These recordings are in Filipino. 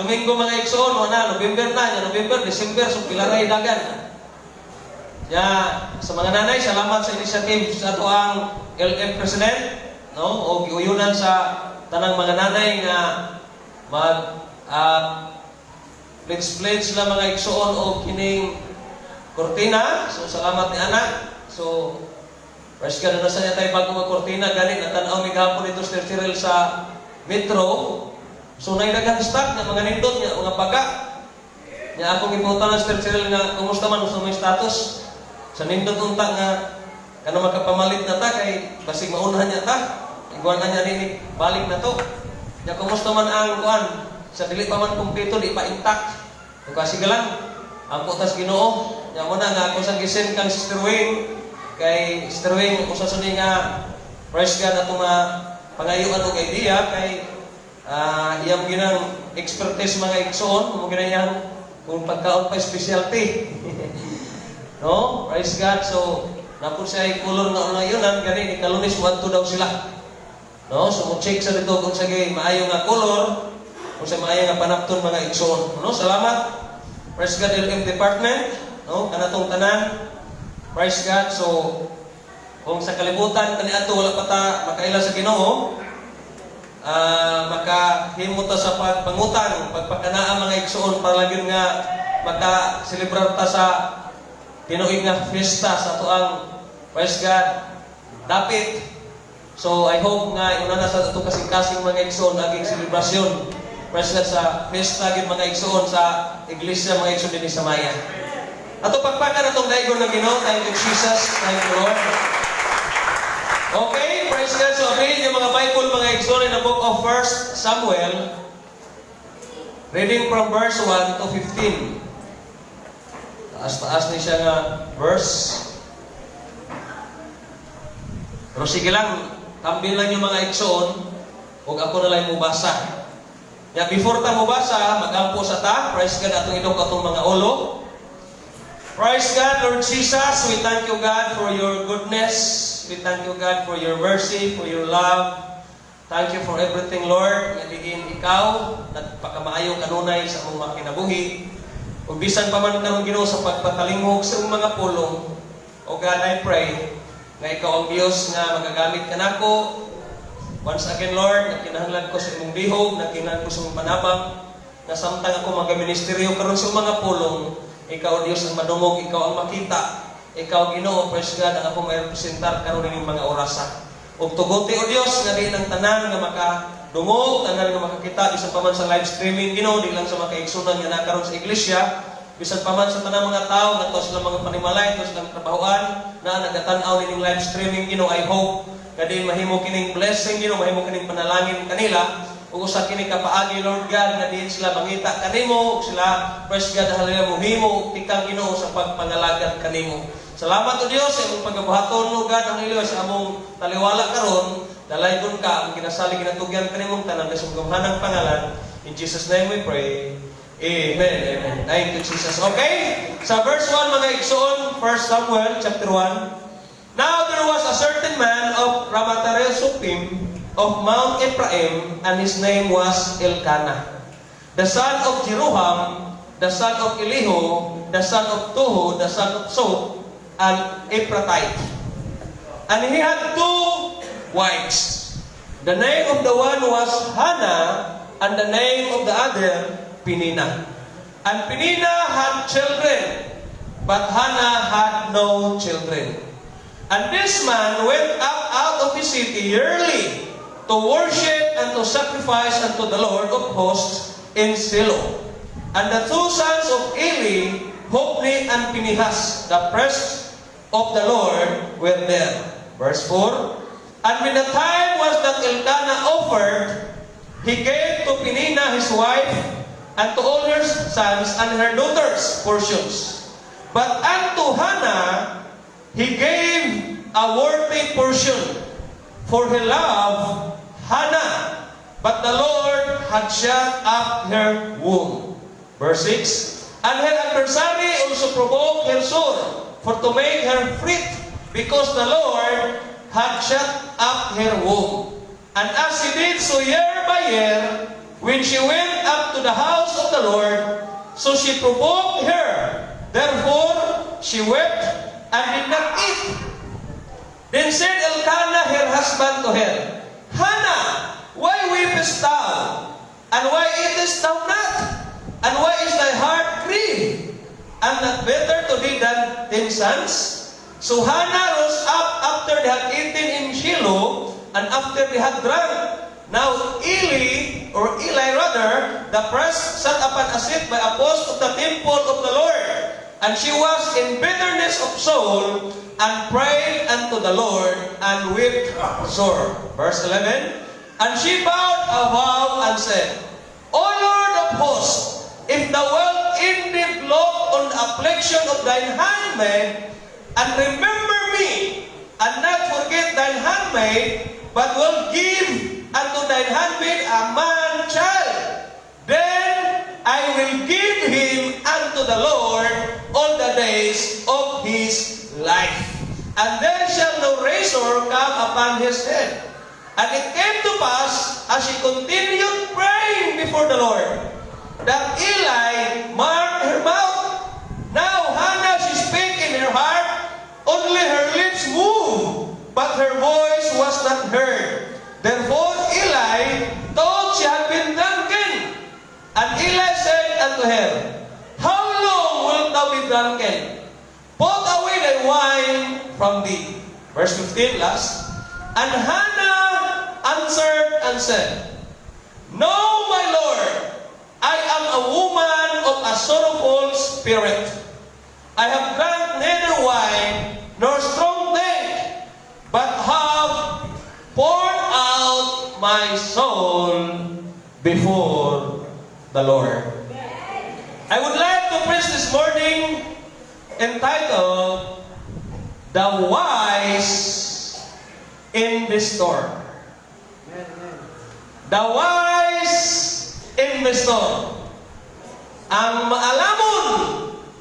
Domingo mga igsoon, wala, November na, November, December, so pilaray dagan. Ya, sa mga nanay, salamat sa initiative sa ato ang LM President, no? O giuyunan sa tanang mga nanay nga mag pledge sila mga igsoon o kining kortina. So salamat ni anak. So first ka na sa niya tayo bago mag-kortina ganin at tanaw ni gapon ito Sir Cyril sa Metro. So naidagang stock nga mga nindot nga mga baga. Nya akong iputan na Sir Cyril nga kumusta man sa may status sa nindot unta nga kano makapamalit na ta kay basig maunahan niya ta. Iguan na niya ni balik na to. Nya kumusta man ang kuan sa dili pa man kumpleto di pa intact. Ug kasi galang ang putas Ginoo. Nya mo na nga ako sa gisen kang Sister Wayne kay Sister Wayne usa sa ni nga praise God ato nga pangayuan og idea kay iyang ginang expertise mga igsoon mo ginayang kung pagkaon pa specialty. No? Praise God. So napun siya color nga unayunan gani ni Kalunis 1-2 daw sila. No? So mo check sa dito kung sa maayo nga color kung sa maayo nga panapton mga igsoon. No? Salamat. Praise God LM Department, no? Kanatong tanan. Praise God. So kung sa kalibutan kaniadto wala pa ta makaila sa Ginoo, makahimo ta sa pagpangutang, pagpakanaa mga igsoon para lang yun nga maka-celebrar ta sa tinuig nga fiesta sa tuang praise God dapit. So I hope nga una na sa ato kasing-kasing mga igsoon aging selebrasyon praise God sa fiesta gid mga igsoon sa iglesia mga igsoon dinhi sa Maya. Ato pagpakan atong daygon ng Ginoo. Thank you Jesus, thank you Lord. Okay, praise God. So read yung mga Bible mga igsoon in the book of 1 Samuel, reading from verse 1 to 15. Taas-taas ni siya nga verse. Pero sige lang, tambil lang yung mga igsoon, huwag ako na lang mubasa. Ya, before ta mubasa, magampo sa ta. Praise God atong idok atong mga ulo. Praise God, Lord Jesus, we thank you God for your goodness. We thank you God for your mercy, for your love. Thank you for everything, Lord. Nga diin ikaw, nagpakamaayo kanunay sa among mga kinabuhi. Ug bisan pa man karon Ginoo sa pagpatalingog sa imong mga pulong. O God, I pray nga ikaw ang Dios nga magagamit kanako. Once again, Lord, nakinahanglan ko sa imong bihog, nakinahanglan ko sa imong panabang, na samtang ako magaministeryo karon sa mga pulong, ikaw Dios ang madungog, ikaw ang makita, ikaw Ginoo, praise God, ang ako mai-representar karon ning mga orasa. Ug tuguti o Dios nga di nang tanan nga makadungog, tanan nga makakita bisan pa man sa live streaming Ginoo, di lang sa mga kaigsunan nga nakaron sa iglesia, bisan pa man sa tanang mga tao nga to sila mga panimalay, to sila trabahoan na nagatan-aw ning live streaming Ginoo. I hope kadi mahimo kining blessing Ginoo, mahimo kining panalangin kanila. Ug usa kini kapaagi Lord God nga diin sila mangita kanimo, sila praise God hallelujah mohimo tikang Ginoo sa pagpangalagad kanimo. Salamat o Dios sa imong pagabuhaton o God hallelujah sa among taliwala karon. Dalaygon ka ang kinasalig ginatugyan kanimong tanan sa gamhanang pangalan. In Jesus name we pray. Amen. Amen. Thank you Jesus. Okay? Sa verse 1 mga igsoon, 1 Samuel chapter 1. Now there was a certain man of Ramatarel-Supim of Mount Ephraim, and his name was Elkanah, the son of Jeroham, the son of Elihu, the son of Tohu, the son of Sop, an Ephratite. And he had two wives. The name of the one was Hannah, and the name of the other Penina. And Penina had children, but Hannah had no children. And this man went up out of his city yearly to worship and to sacrifice unto the Lord of hosts in Shiloh. And the two sons of Eli, Hophni and Phinehas, the priests of the Lord, were there. Verse 4. And when the time was that Elkanah offered, he gave to Penina his wife, and to all her sons and her daughters portions. But unto Hannah he gave a worthy portion, for he loved Hannah, but the Lord had shut up her womb. Verse 6. And her adversary also provoked her soul, for to make her fret, because the Lord had shut up her womb. And as he did so year by year, when she went up to the house of the Lord, so she provoked her. Therefore, she wept and did not eat. Then said Elkanah her husband to her, Hannah, why weepest thou? And why eatest thou not? And why is thy heart grieved? And not better to thee than 10 sons? So Hannah rose up after they had eaten in Shiloh, and after they had drunk. Now Eli rather, the priest, sat upon a seat by a post of the temple of the Lord. And she was in bitterness of soul, and prayed unto the Lord, and wept sore. Verse 11, and she bowed a vow and said, O Lord of hosts, if thou wilt indeed look on the affliction of thine handmaid, and remember me, and not forget thine handmaid, but will give unto thine handmaid a man child, then I will give him unto the Lord all the days of his life. And there shall no razor come upon his head. And it came to pass, as she continued praying before the Lord, that Eli marked her mouth. Now Hannah, she spake in her heart, only her lips moved, but her voice was not heard. Therefore Eli thought she had been drunken. And Eli said unto her, How long wilt thou be drunken? Put away thy wine from thee. Verse 15, last. And Hannah answered and said, No, my Lord, I am a woman of a sorrowful spirit. I have drunk neither wine nor strong drink, but have poured out my soul before the Lord. I would like to preach this morning entitled, The Wise in the Storm. The Wise in the Storm. Ang maalamon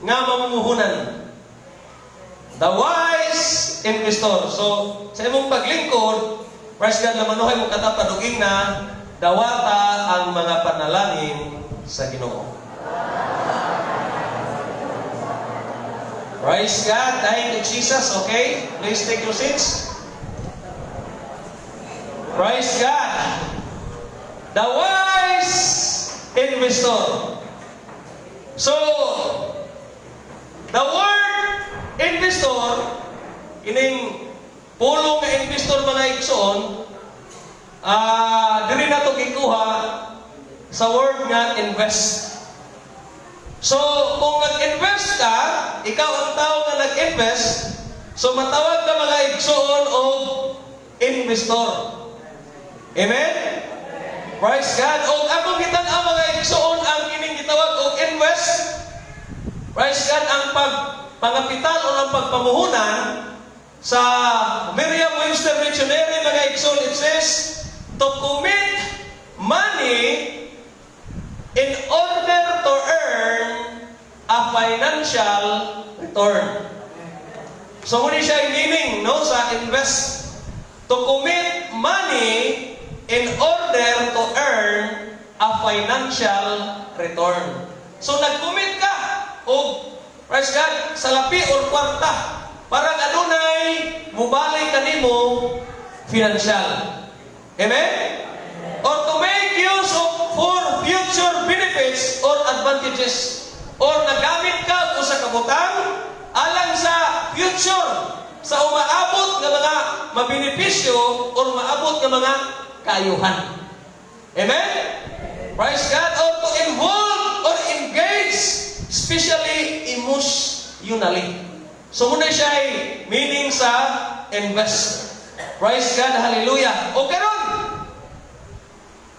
nga mamumuhunan. The wise in the storm. So, sa imong paglingkod, praise God, lamanuhay mo katapaduging na dawata ang mga panalangin sa Ginoo. Praise God. Thank you, Jesus. Okay? Please take your seats. Praise God. The wise investor. So, the word investor, ining pulong nga investor mga igsoon, diri na ito gikuha sa word nga invest. So, kung nag-invest ka, ikaw ang tao nga nag-invest, so matawag ka mga igsoon o investor. Amen? Praise God. O akong gitan ang mga igsoon ang ining gitawag o invest. Praise God. Ang pangapital o ang pagpamuhunan sa Merriam-Webster Dictionary mga igsoon, it says, to commit money in order to earn a financial return. So, muna siya yung meaning, no, sa invest. To commit money in order to earn a financial return. So, nag-commit ka o, praise God, sa lapi o kwarta. Parang adunay, mubalik ka nimo financial. Amen? Or to make use of for future benefits or advantages. Or nagamit ka o sa kabutang alang sa future, sa umaabot ng mga mabenepisyo o umaabot ng mga kaayuhan. Amen? Praise God. Or to involve or engage, especially emotionally. So muna siya ay meaning sa invest. Praise God. Hallelujah. O karon,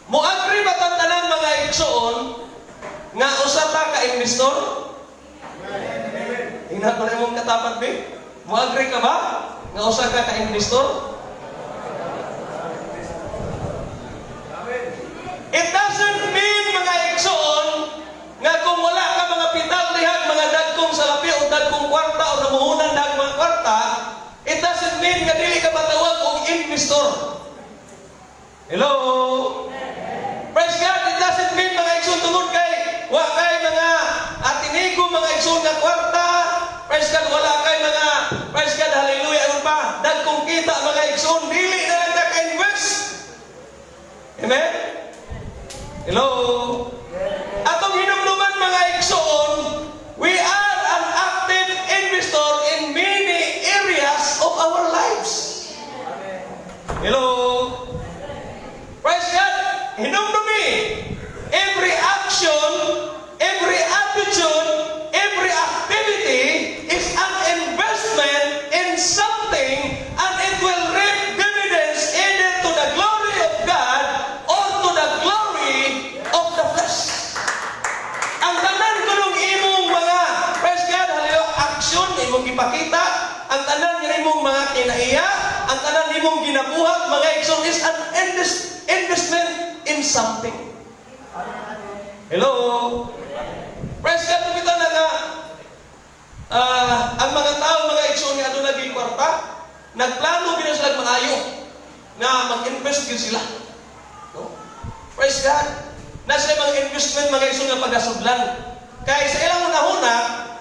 mo-agree ba tantanan mga igsoon nga usa ta ka investor? Ina ko na mong katapat ba? Mo-agree ka ba nga usa ka ka investor? It doesn't mean mga igsoon nga kung wala ka mga pital dihan, mga dagkong salapi o dagkong kwarta o namuhunan dag mga kwarta, it doesn't mean nga dili ka matawag og investor. Hello? Praise Praise God, it doesn't mean mga igsoon tungod kay wa kay mga atinigo, mga igsoon nga kwarta. Praise God, wala kay mga, praise God, hallelujah, ano pa, dagkong kita mga igsoon, dili na lang naka-invest. Amen? Hello? Atong hinumduman mga igsoon, we are an active investor in many areas of our lives. Hello? Praise God, hinumdumi, every action, every attitude, every activity is an investment in something, and it will reap dividends either to the glory of God or to the glory of the flesh. Ang tanan ko nung imong mga, praise God, hallelujah, action, imong ipakita, ang tanan imong mga kinaiya, ang tanan imong ginabuhat, mga action is an investment in something. Hello? Praise God, kita na nga, ang mga tao, mga igsoon nga doon naging kwarta, nagplano gina sila mangayo na mag-invest din sila. No? Praise God. Na sila mga investment, mga igsoon nga pagasudlan. Kaya sa ilang unahuna,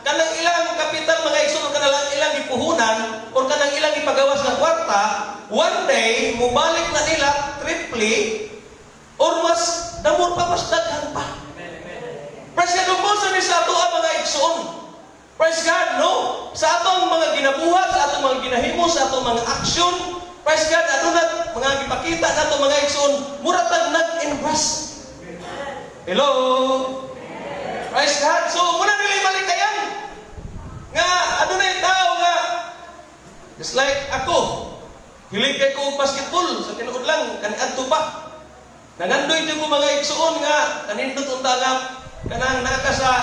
kanang ilang kapital, mga igsoon, kanang ilang ipuhunan, o kanang ilang ipagawas na kwarta, one day, mubalik na nila triply, or mas, damor pa, mas daghan pa. Praise God, umusan ni sa ato ang mga igsoon. Praise God, no? Sa atong mga ginabuhat, sa atong mga ginahimo, sa atong mga action, praise God, ato na mga gipakita na atong mga igsoon, muratag nag-invest. Hello? Praise God. So, muna nila malikayan. Nga, ano na yung tao nga, just like ako, hilig kay ko basketball, sa tinuod lang, kaniadto pa. Nangandoy din ko mga igsoon nga, kanindot unta nga, kanang nakasa,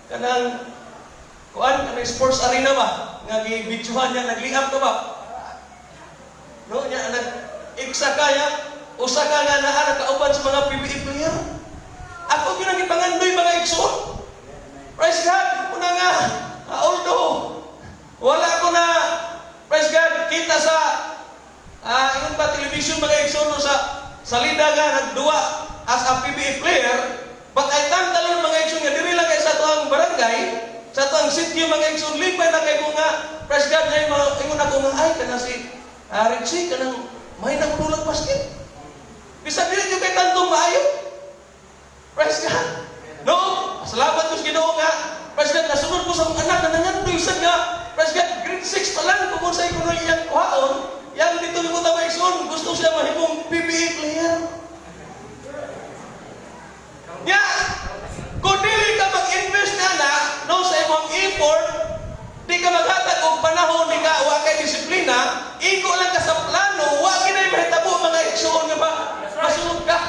kanang kuan, kanang sports arena ba? Nga gibidyohan niya, nagliam ka ba? No, niya, nag-iksa ka niya, usa ka nga na nakauban sa mga PBA player. Ako ginagipangandoy mga igsoon. Praise God, muna nga, although, wala ko na, praise God, kita sa, ingon ba, television mga igsoon, no, sa salida nga, nagduwa as a PBA player, but I thank the Lord mga igsoon nga, diri lang kayo sa tuang barangay, sa tuang sityo mga igsoon, lipay na kayo nga, praise God, ngayon ingon ako nga, ay, kana si Richie, kanang may nakudulang basket. Bisa dili nyo kay tantong maayo. Praise God. No? Salamat ko sa Ginoo nga, praise God, nasunod ko sa mga anak na nangandoy sa nga, praise God, grade 6 pa lang, kung sa ikunoy iyang kuhaon, yang dito ni Muta Maison, gusto siya mahimong PBA player. Ya, kung dili ka mag-invest na, no, sa imong effort, di ka maghatag og panahon, di ka wa kay disiplina, iko lang ka sa plano, wa ginay mahitabo mga igsoon nga ba, masunod ka.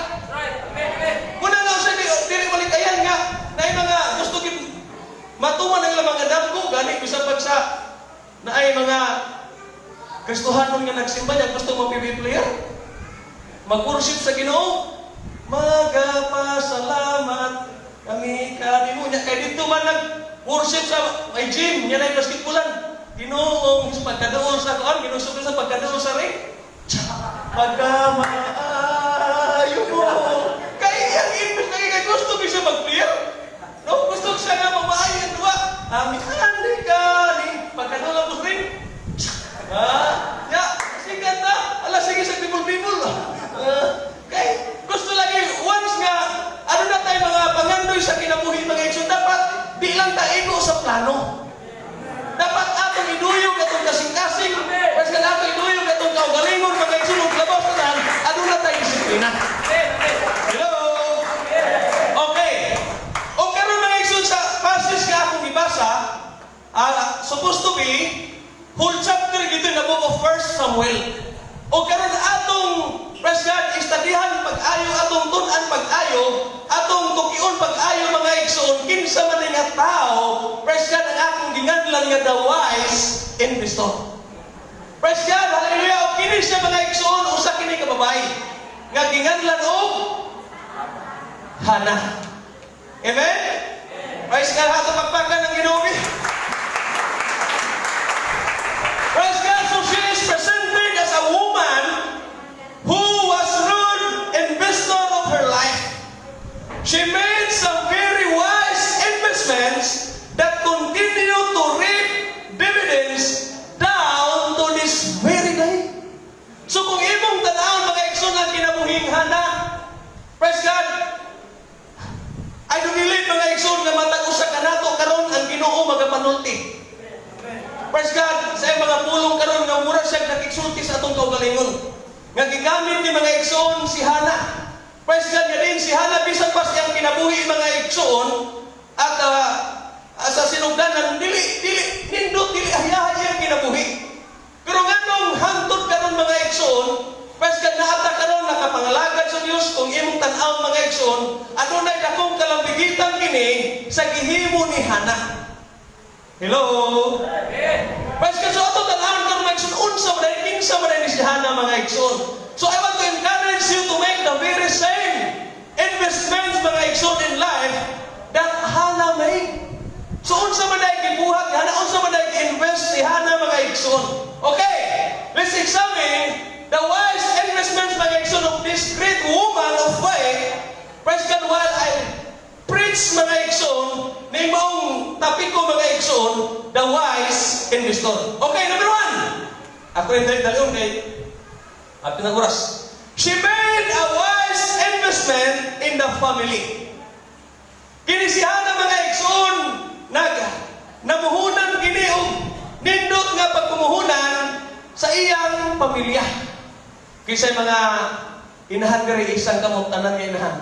Muna nga sa dili malikayan nga, na yung mga gusto matuman ang mga damgo, gani bisa pag sa na ay mga Kristohanon nga nagsimba niya, gusto mo PBA player? Mag-worship sa Ginoo? Magpasalamat kami kanimo niya. Kaya dito man nag-worship sa may gym, niya na yung basketballan. Ginoong sa pagkadaol sa kuan, ginoong sa pagkadaol sa ring. Pagkamaayo mo. Kaya yung invest na kaya gusto ko siya mag-player. No? Gusto ko siya nga mamaayo yung duwa. Amin, hindi ka ni pagkadaol sa ring. Ya, sige na. Ala, sige sa people. Okay. Gusto lagi, once nga, ano na tayo mga pangandoy sa kinabuhi mga igsoon, dapat di lang tayo sa plano. Dapat atong iduyog atong kasing-kasing, mas ka atong iduyog atong kaugalingon mga igsoon, labaw sa tahan, ano na tayo disiplina. Hello? Okay. O karon mga igsoon sa passage nga akong ibasa, supposed to be, whole chapter gito na book of 1 Samuel. O karon atong, praise God, istadihan pag-ayo, atong tun-an pag-ayo, atong tukion pag-ayo mga igsoon, kinsa man nga tao, praise God, ang akong ginganlan nga the wise investor. Praise God, hallelujah, o kini siya mga igsoon, usa kini ka babae, nga ginganlan o Hana. Amen? Praise God, hatong pagpakan ng Ginoo. Praise God, so she is presented as a woman who was rude investor of her life. panulti. Praise God, sa mga pulong karon nga mura siya nakiksulti sa atong kaugalingon. Nga gigamit ni mga igsoon si Hana. Praise God, nga din si Hana bisan pa siyang kinabuhi mga igsoon at sa sinugdanan nindot dili ahyahay kinabuhi. Pero nganong hangtod karon mga igsoon, praise God, naata karon nakapangalagad sa Dios kung imong tan-aw mga igsoon, adunay dakong kalambigitan kini sa gihimo ni Hana. Hello. Praise God, so ato tan-aw karon mga igsoon, unsa man kinsa man ni si Hana mga igsoon. So I want to encourage you to make the very same investments mga igsoon in life that Hana made. So unsa man ay gibuhat ni Hana, unsa man ay invest si Hana mga igsoon. Okay, let's examine the wise investments mga igsoon of this great woman of faith. Praise God, while I preach mga igsoon, may maong topic ko mga igsoon, the wise investor. Okay, number one. Ako rin dalion kay at pinaguras. She made a wise investment in the family. Kini si Hana mga igsoon, namuhunan kini og nindot nga pagkumuhunan sa iyang pamilya. Kisay mga inahan diri isang kamot tanan nga inahan.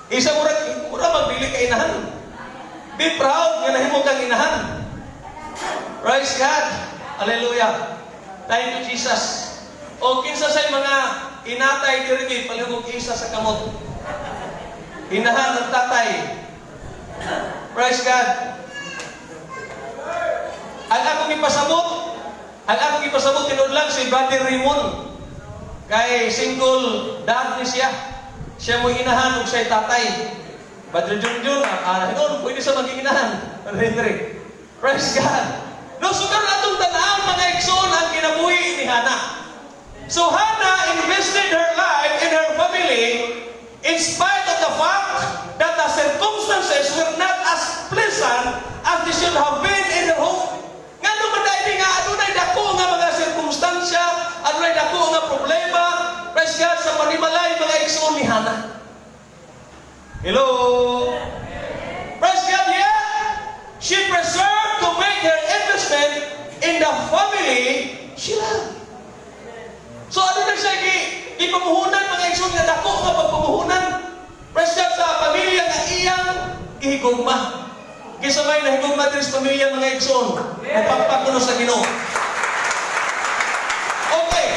Isa mura magbili ka inahan. Be proud nga nahimo kang inahan. Praise God. Hallelujah. Thank you Jesus. O kinsa say mga inatay diri palihog isa sa kamot. Inahan ng tatay. Praise God. Ang akong ipasabot tinudlan si Brother Raymond. Kay single dad ni siya. Siya mo inahan ug siya tatay. Brother Junjun, noon pwede sa maging inahan. Praise God. No, so karon atong tan-aw mga igsoon ang kinabuhi ni Hana. So Hana invested her life in her family in spite of the fact that the circumstances were not as pleasant as they should have been in their home. Nga naman dahil nga adunay dako nga mga sirkumstansya, adunay dako nga problema, praise God, sa panimalay mga igsoon ni Hana. Hello? Praise God, yeah? She preserved to make her investment in the family she loved. So ano na siya ipamuhunan mga igsoon nga dako nga pagpamuhunan. Praise God, sa pamilya nga iyang ihigugma. Kisabay na higugma din sa pamilya mga igsoon. Nagpagpakuno sa Ginoo. Okay.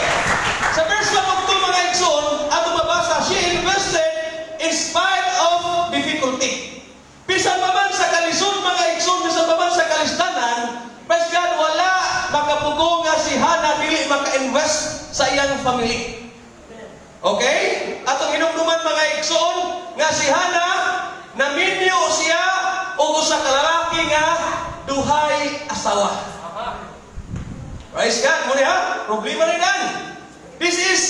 Sa verse 1 mga igsoon, ato mabasa, she invested in spite of difficulty. Bisan pa man sa kalisod mga igsoon, bisan pa man sa kalistanan, praise God, wala makapugo nga si Hana dili maka-invest sa iyang family. Okay? Atong hinumduman mga igsoon nga si Hana naminyo siya og usa ka lalaki nga duhay asawa. Praise God, mo niya, problema rin yan. This is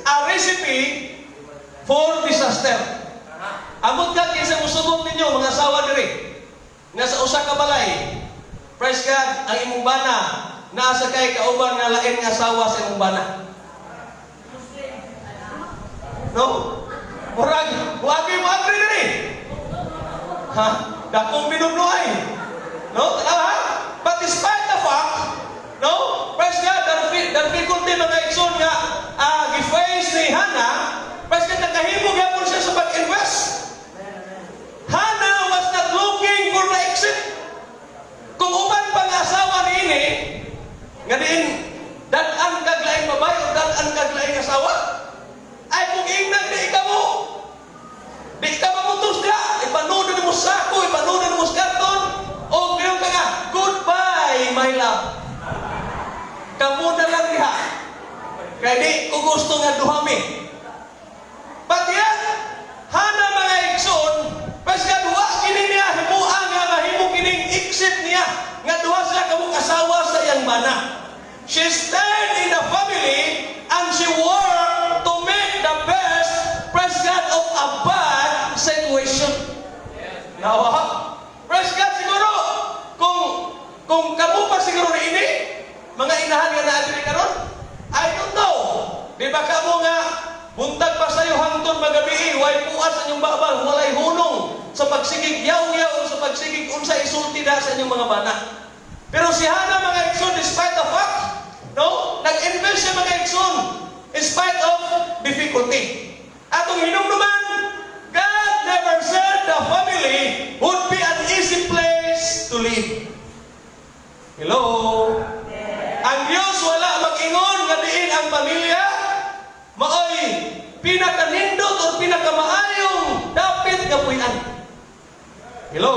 a recipe for disaster. Amot ka kinsa musubok ninyo mga asawa diri nga sa usa ka balay. Praise God, ang imong bana naa sa kay kauban nga lain nga asawa sa imong bana. No? Murag, wagi mo agri diri. Ha? Dakong binubluay. No? Ha? But despite the fact, no? Praise God, the difficulty mga igsoon nga gi-face ni Hana, praise God, nakahimo gyapon siya sa pag-invest. Hana was not looking for the exit. Kung uban pang asawa niini, nga din, dan-an kaglaing babae o dan-an kaglaing asawa, ay kung ingnan di ikaw mo, di ka mamutos ka, ipanunan mo sako, ipanunan mo karton, o ngayon ka nga, goodbye my love. Kamu na lang diha. Kaya di ko gusto nga duhami. But yan, Hana mga igsoon, pas nga duha kini niya, himuan nga mahimo kining exit niya, nga duha sila kamong asawa sa iyang bana. She stayed in the family and she worked to make the best, praise God, of a bad situation. Nawa, praise God, siguro, kung kamu pa siguro na ini, mga inahan nga naadili karon, I don't know. Di ba ka mo nga, buntag pa sa'yo hangtod magabi, way puas ang iyong babal, walay hunong, sa pagsigig yaw-yaw, sa magsigig unsa isulti da sa inyong mga bana. Pero si Hana mga igsoon, despite the fact, no, nag-invest siya mga igsoon, in spite of difficulty. Atong hinumduman, God never said the family would be an easy place to live. Hello? Ang Diyos wala mag-ingon nga diin ang pamilya maoy pinakanindot o pinakamaayong dapit nga puyan. Hello?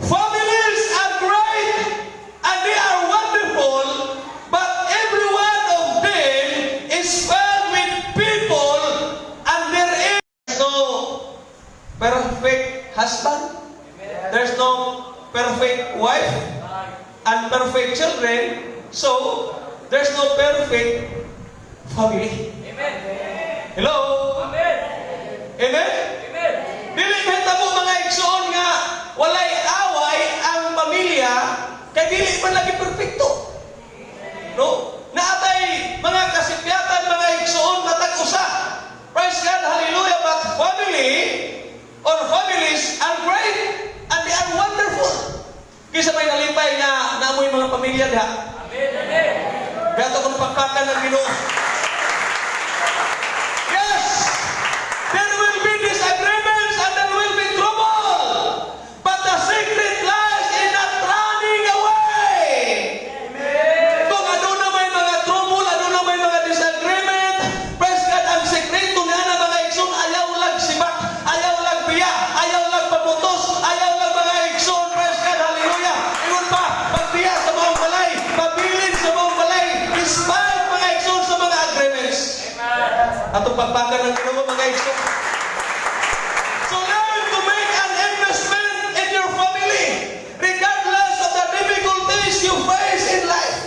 Families are great and they are wonderful, but every one of them is filled with people and there is no perfect husband, there's no perfect wife, and perfect children, so there's no perfect family. Amen. Hello? Amen. Amen? Amen. Dili mahitabo mga igsoon nga walay away ang pamilya kay dili man lagi perfecto. No? Naatay mga kasipyatan mga igsoon matag usa. Praise God, hallelujah, but family or families are great and they are wonderful. Kisa may nalipay nga naamoy mga pamilya diha. Amen. Amen. Kaya ito kung pagkakan ng Ginoo. Yes! There will be disagreements and there will be trouble. But the secret lies in not running away. Amen. Kung ano na may mga trouble, ano na may mga disagreement, praise God, ang sekreto na mga igsoon, ayaw lang sibak, ayaw lang biya, ayaw lang pamutos, ayaw lang mga igsoon, praise God, hallelujah. Ingon pa, pagbiya sa mga balay, pabilin sa mga balay, despite mga igsoon sa mga agreements. Atong pagpakan ng Ginoo mga igsoon. So learn to make an investment in your family, regardless of the difficulties you face in life.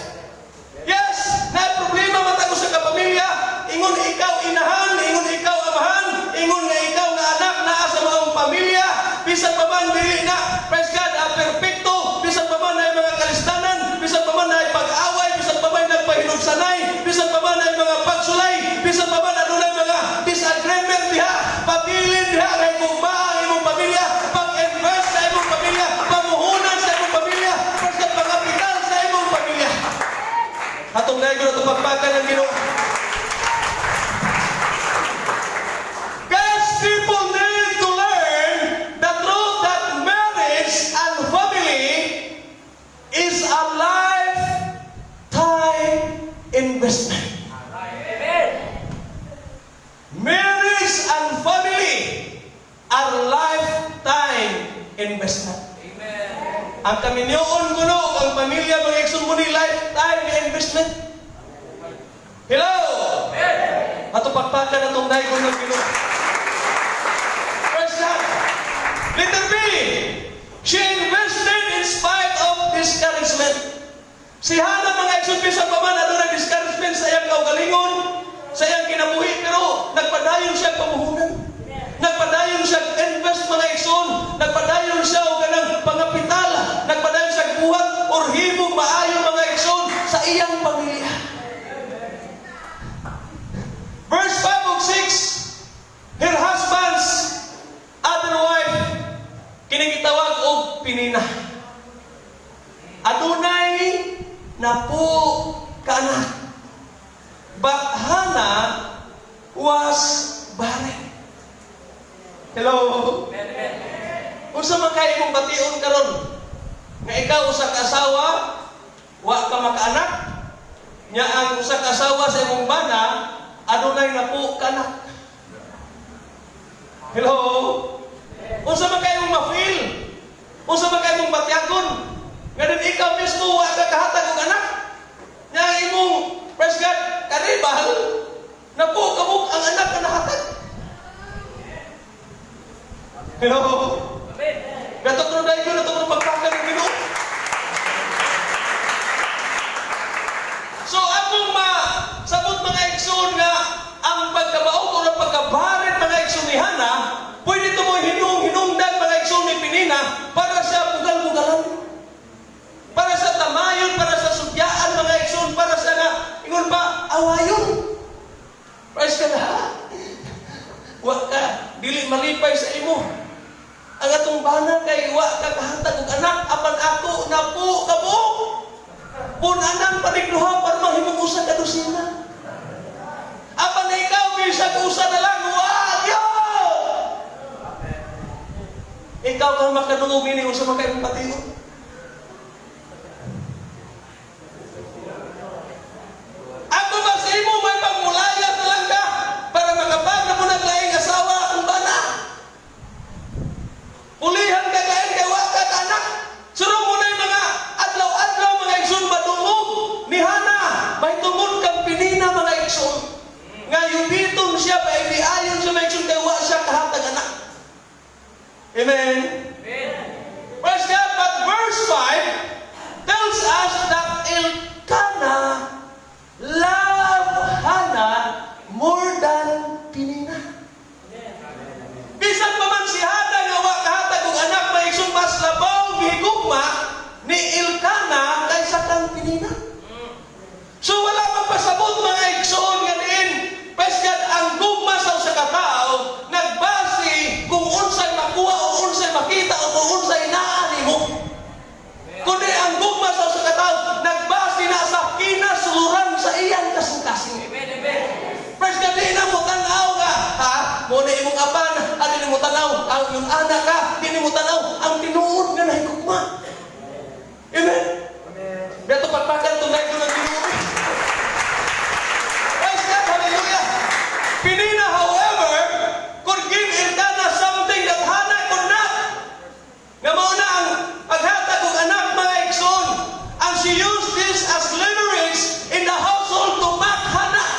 Yes, na problema matag sa kapamilya, ingon ikaw inahan, ingon ikaw amahan, ingon nga ikaw nga anak naa sa mga pamilya, bisan pa man dili na, praise God, perfecto, bisan pa man ay mga kalistanan, bisan pa man ay pag-away, bisan pa man nagpahinugsanay, bisan pa man ay mga pagsulay, bisan pa man adunay mga disagreement diha, pabilin diha kay gugma ang imong pamilya, pag-invest sa imong pamilya, pamuhunan sa imong pamilya, praise God, pangapital sa imong pamilya. Atong dahil ko na itong pagpakan ng Ginoo. God's people need to learn the truth that marriage and family is a lifetime investment. Marriage and family are lifetime investment. Ang kaminyoon ko no, ang pamilya mga igsoon mo ni lifetime investment. Hello? Ato pagpakan atong dahil ko ng Ginoo. Praise God. Letter B, she invested in spite of discouragement. Si Hana mga igsoon bisan pa man adunay discouragement sa iyang kaugalingon, sa iyang kinabuhi, pero nagpadayon siya pamuhunan. Nagpadayon siya invest mga igsoon, nagpadayon siya og kanang pangapital, nagpadayon siya buhat or himog maayo mga igsoon sa iyang pamilya. Verse 5 ug 6, her husband's other wife kining gitawag og pinina. Adunay na po kaanak. But Hannah was barren. Hello? Unsa man kay imong bation karon? Nga ikaw usa ka asawa, wa ka makaanak. Nya ang usa ka asawa sa imong bana, adunay na po kaanak. Hello? Unsa man kay imong ma-feel? Unsa man kay imong batyagon? Nga din ikaw mismo wa ka kahatag og anak. Nya imong praise God, karibal na po kamuk ang anak na nahatag. Hello? Amen. Gatok na dahil ko na itong pagpakan ng Ginoo. So, akong sabot mga igsoon nga ang pagkabaog o ang pagkabarit mga igsoon ni Hana, pwede ito mo hinungdan mga igsoon ni Penina para sa bugal-bugalan. Para sa tamayon, para sa subyaan mga igsoon, para sa nga, ingon pa, awayon. Praise ka na. Wa ka, dili malipay sa imo. Ang atong bana kay wa kakahatag og anak apan ako napo kabo. Punanan panigduha para mahimong usa ka dosina. Apan ikaw bisa usa na lang wa yo. Ikaw kang makadungog ini usa makaimong patiyo. Ako ba sa imo may pagmulaya na lang ka para makapag na mo naglaing asawa akong bana. Pulihan ka kain kay wa ka anak. Suro mo na yung mga adlaw-adlaw mga igsoon madungog ni Hana. May tungod kang pinina mga igsoon. Nga yubiton siya pa ibiayon siya mga igsoon kay wa siya kahatag anak. Amen. Praise God. But verse 5 tells us that Elkanah loved Hannah more than Penina. Bisan pa man si Hannah nga wa kahatag og anak maigsoon mas labaw gihigugma ni Elkanah kaysa kang Penina. So wala magpasabot mga igsoon nga diin. Praise God, ang gugma sa usa ka tawo nagbase kung unsay makuha o unsay makita o kung unsay naa nimo. Kundi ang gugma sa usa ka tawo nagbase na sa kinasuluran sa iyang kasing-kasing. Praise God, di na mo tanaw nga, ha? Mo na imong apan, di mo tanaw ang iyong anak ka, di mo tanaw ang tinuod nga nahigugma. Amen. Beto pagpakan tunay ko ng tinuod. Praise God, hallelujah. Penina, however, could give Elkanah something that Hannah could not. Nga mao na ang paghatag og anak mga igsoon. And she used this as leverage in the household to back Hannah.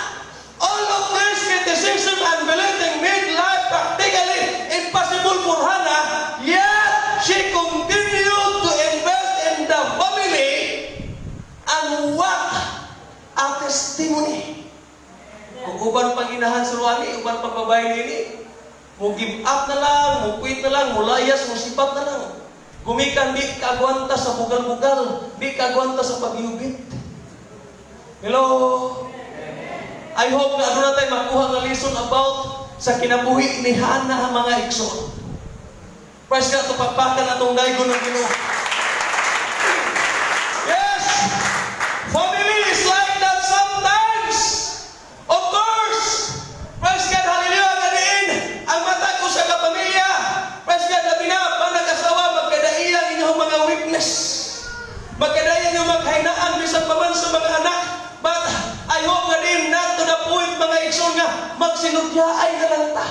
All of this criticism and belittling made life practically impossible for Hannah, yet she continued to invest in the family. And what a testimony! Kung uban panginahan sa luwani, uban pagbabayin nini, mo give up na lang, mo quit na lang, mo layas, mo sipat na lang. Gumikan di kagwanta sa bugal-bugal, di kagwanta sa pagyubit. Hello? I hope na ano na tayo makuha ng lesson about sa kinabuhi ni Hannah mga igsoon. Praise God, tupagpakan na itong daigo ng Ginoo. Yes! Family is like that sometimes. Of course! Praise God, hallelujah, ganiin ang mata ko sa kapamilya. Praise God, labi na, pang nag-asawa, magkadaiyang inyong mga weakness. Magkadaiyang inyong maghainaan, bisan pa man sa mga anak. But I hope nga din, not to the point mga igsoon nga, magsinudyaay na lang ta.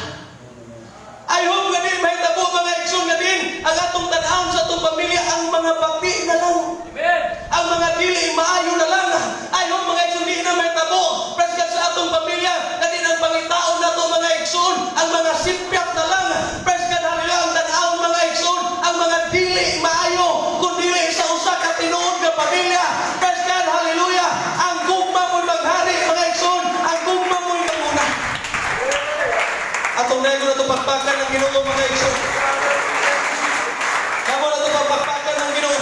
I hope nga din, mahitabo mga igsoon nga din, ang atong tanawon sa atong pamilya, ang mga bati na lang. Amen. Ang mga dili, maayo na lang. I hope mga igsoon, di na mahitabo. Praise God sa atong pamilya, na din ang pangitaon na ito mga igsoon, ang mga sipyat na lang. Praise God, hallelujah, ang tanawon mga igsoon, ang mga dili, maayo, kung dili sa usa ka tinuod nga pamilya. Praise God, hallelujah, ang gugma mo'y maghari mga igsoon, ang gugma mo'y maguna. Atong na ito pagpakan ng Ginoo mga igsoon. Kamo na ito pagpakan ng Ginoo.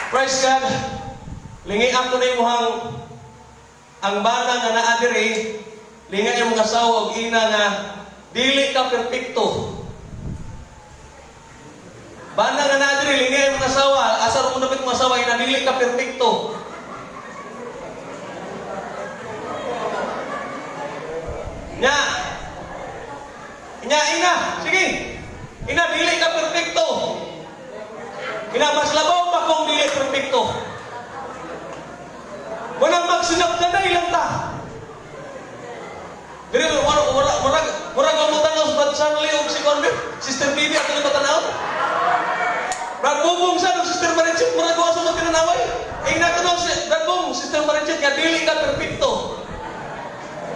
Praise God. Lingi ako na imuhang ang bana nga naa diri, linga yung mga asawa og ina nga dili ka perpekto. Bana nga naa diri, linga yung mga asawa, asar mo napit mga asawa ina dili ka perpekto. Ina, sige. Ina, dili ka perfecto. Ina, mas labaw pa kung dili perfecto. Walang magsinap na ilang ta. Dili, murag ang mutanaw sa Brad Charlie o si Corbett, Sister Bibi at ito matanaw. Brad Bubong sa Sister Marichit, murag ang sa matinanaway. Ina ka doon, Brad Bubong, Sister Marichit, nga dili ka perfecto.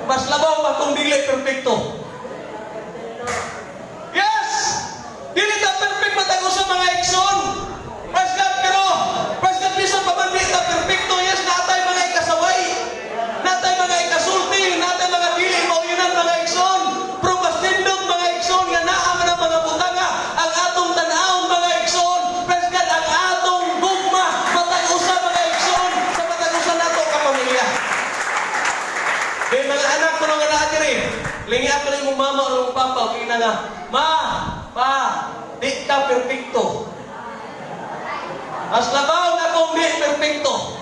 Mas labaw pa kung dili perfecto. Yes! Dili ka perfect matago sa mga igsoon. Praise God, pero praise God, bisan pa man di ka perfecto. Yes, natay mga ikasaway, natay mga ikasulti, natay mga dili maulinan mga igsoon. Pero mas tindog mga igsoon nga naa man ang mga butanga ang atong tanawon mga igsoon. Praise God, ang atong gugma matag-usa mga igsoon sa matag-usa nato ka pamilya. May mga anak ko nga naa diri. Lingi ako na yung mama o yung papa, okay na nga, ma, pa, di ka perfecto. As labaw na kung di perfecto.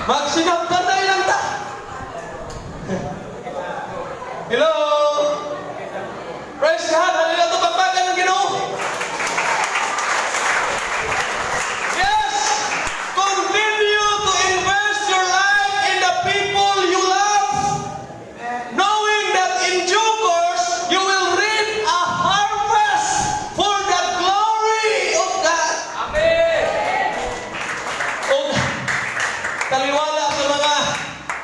Magsinagdanay lang ta. Hello? Praise God! Halila ito pagpagan ng Ginoo. Yes! Continue to invest your life in the people you love, knowing that in due course you will reap a harvest for the glory of God. Amen! O taliwala sa mga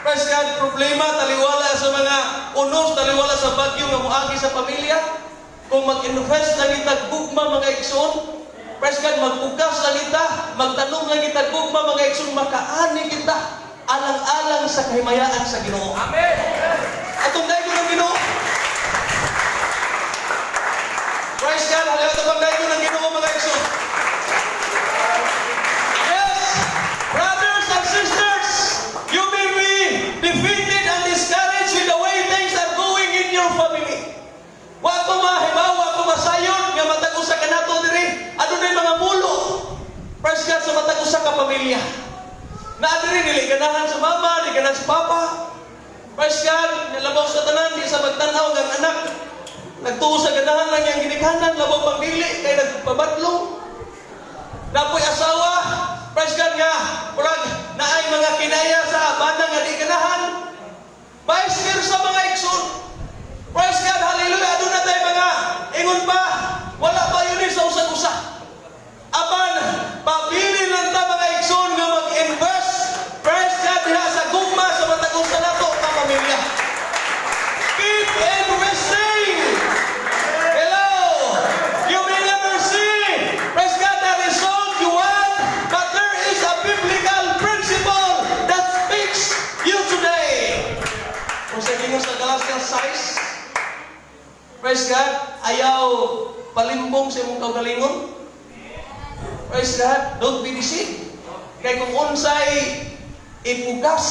praise God, problema, taliwala sa mga unos, taliwala sa bagyo nga muagi sa pamilya. Kung mag-invest na kita gugma mga igsoon, praise God, magbukas na kita, magtanong na kita gugma mga igsoon, makaani kita alang-alang sa kahimayaan sa Ginoo. Amen! Atong dayo ng Ginoo. Praise God, halila ito pang dayo ng Ginoo mga igsoon. Yes! Brothers and sisters, you may be defeated and discouraged with the way things are going in your family. Wa ko mahibaw, wa ko masayon, nga matag usa ka nato diri. Ano na mga mulo? Praise God sa matag usa ka pamilya. Na diri dili ganahan sa mama, dili ganahan sa papa. Praise God, nalabaw sa tanan, di sa magtanaw ng anak. Nagtuo sa ganahan lang yung ginikanan, labaw pang dili, kay nagpabadlong. Napoy asawa, praise God nga, murag naay mga kinaya sa banda nga di ganahan. Vice versa mga igsoon. Praise God, hallelujah, doon na tayo mga ingon pa, wala pa yun sa usag-usa. Apan, pabilin lang ta mga igsoon nga mag-invest, praise God, diha sa gugma sa matag-usa nato ka pamilya. Keep investing. Hello. You may never see, praise God, the result you want, but there is a biblical principle that speaks you today. Kung sa gingon sa Galatians 6, praise God, ayaw palimbong sa imong kaugalingon. Praise God, don't be deceived. Kaya kung unsay ipugas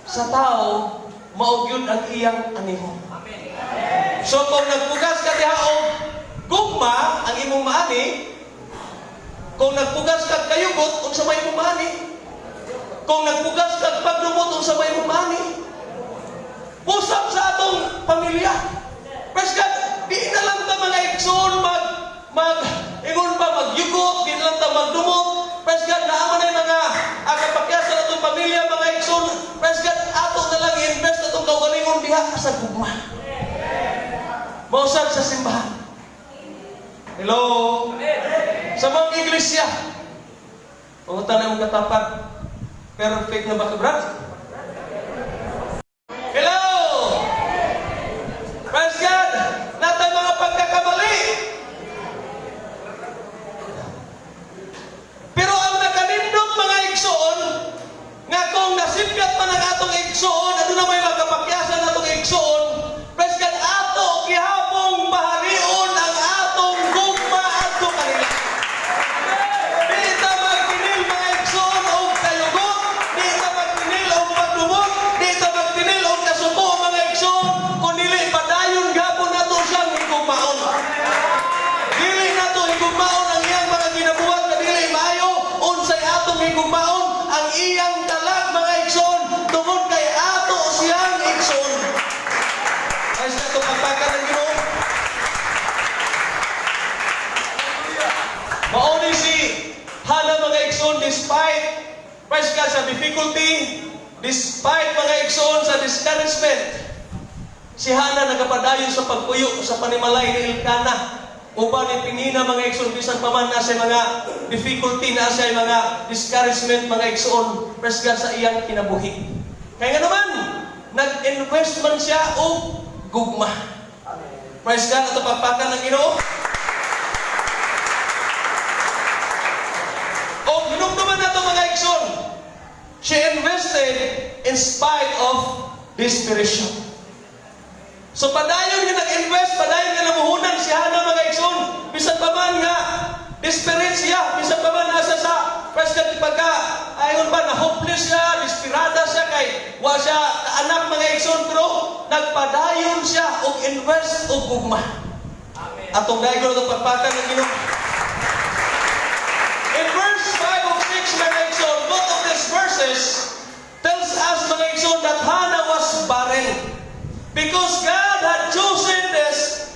sa tao, maog yun ang iyang anihon. So kung nagpugas ka diha og gugma ang imong maani, kung nagpugas ka kayugot unsa may imong maani, kung nagpugas ka pagdumot unsa may imong maani, usap sa atong pamilya. Praise God, di na lang ta mga igsoon ingon pa magyugot, di na lang ta magdumot. Praise God, naaman na mga kapakyasan sa atong pamilya mga igsoon. Praise God, ato na lang i-invest atong kaugalingon diha sa gugma. Mausap sa simbahan. Hello? Sa mga iglesia. Pangutan na mong katapat. Perfect na ba ka, brad? Hello? Praise God! Natay mga pagkakamali. Pero ang nakanindot mga igsoon, nga kung nasipkat man ang atong igsoon, ano na may magkapakyasan atong igsoon, praise God, ato gihapong baharion ang atong gugma ato kanila. Di ta magtinil mga igsoon o kayugot, di ta magtinil o pagdumot, di ta magtinil o kasuko mga igsoon, kung dili padayon gapon nato siyang higugmaon. Dili nato higugmaon ang iyang mga ginabuhat na dili maayo, unsay atong higugmaon ang iyang dalag mga igsoon, tungod kay ato siyang igsoon. Ay sa itong pagpakan ng Ginoo. Mauni si Hana mga igsoon despite, praise God, sa difficulty, despite mga igsoon sa discouragement, si Hana nagapadayon sa pagpuyo sa panimalay ni Elkana. Uban ni Pinina mga igsoon, bisan pa man na sa mga difficulty, na sa mga discouragement mga igsoon, praise God, sa iyang kinabuhi. Kaya nga naman, nag-invest man siya o gugma. Praise God, at pagpakan ng Ginoo. O hinumduman na ito mga igsoon, she invested in spite of desperation. So padayon nga nag-invest, padayon nga namuhunan si Hana mga igsoon, bisan pa man nga desperate siya, bisan pa man nasa sa praise God, pagka ayon ba na hopeless siya, desperada siya, nagpadayon siya og invest og gugma. Atong daygon ito pagpakan ng Ginoo. In verse 5 of 6, mga igsoon, both of these verses tells us, mga igsoon, that Hannah was barren. Because God had chosen this.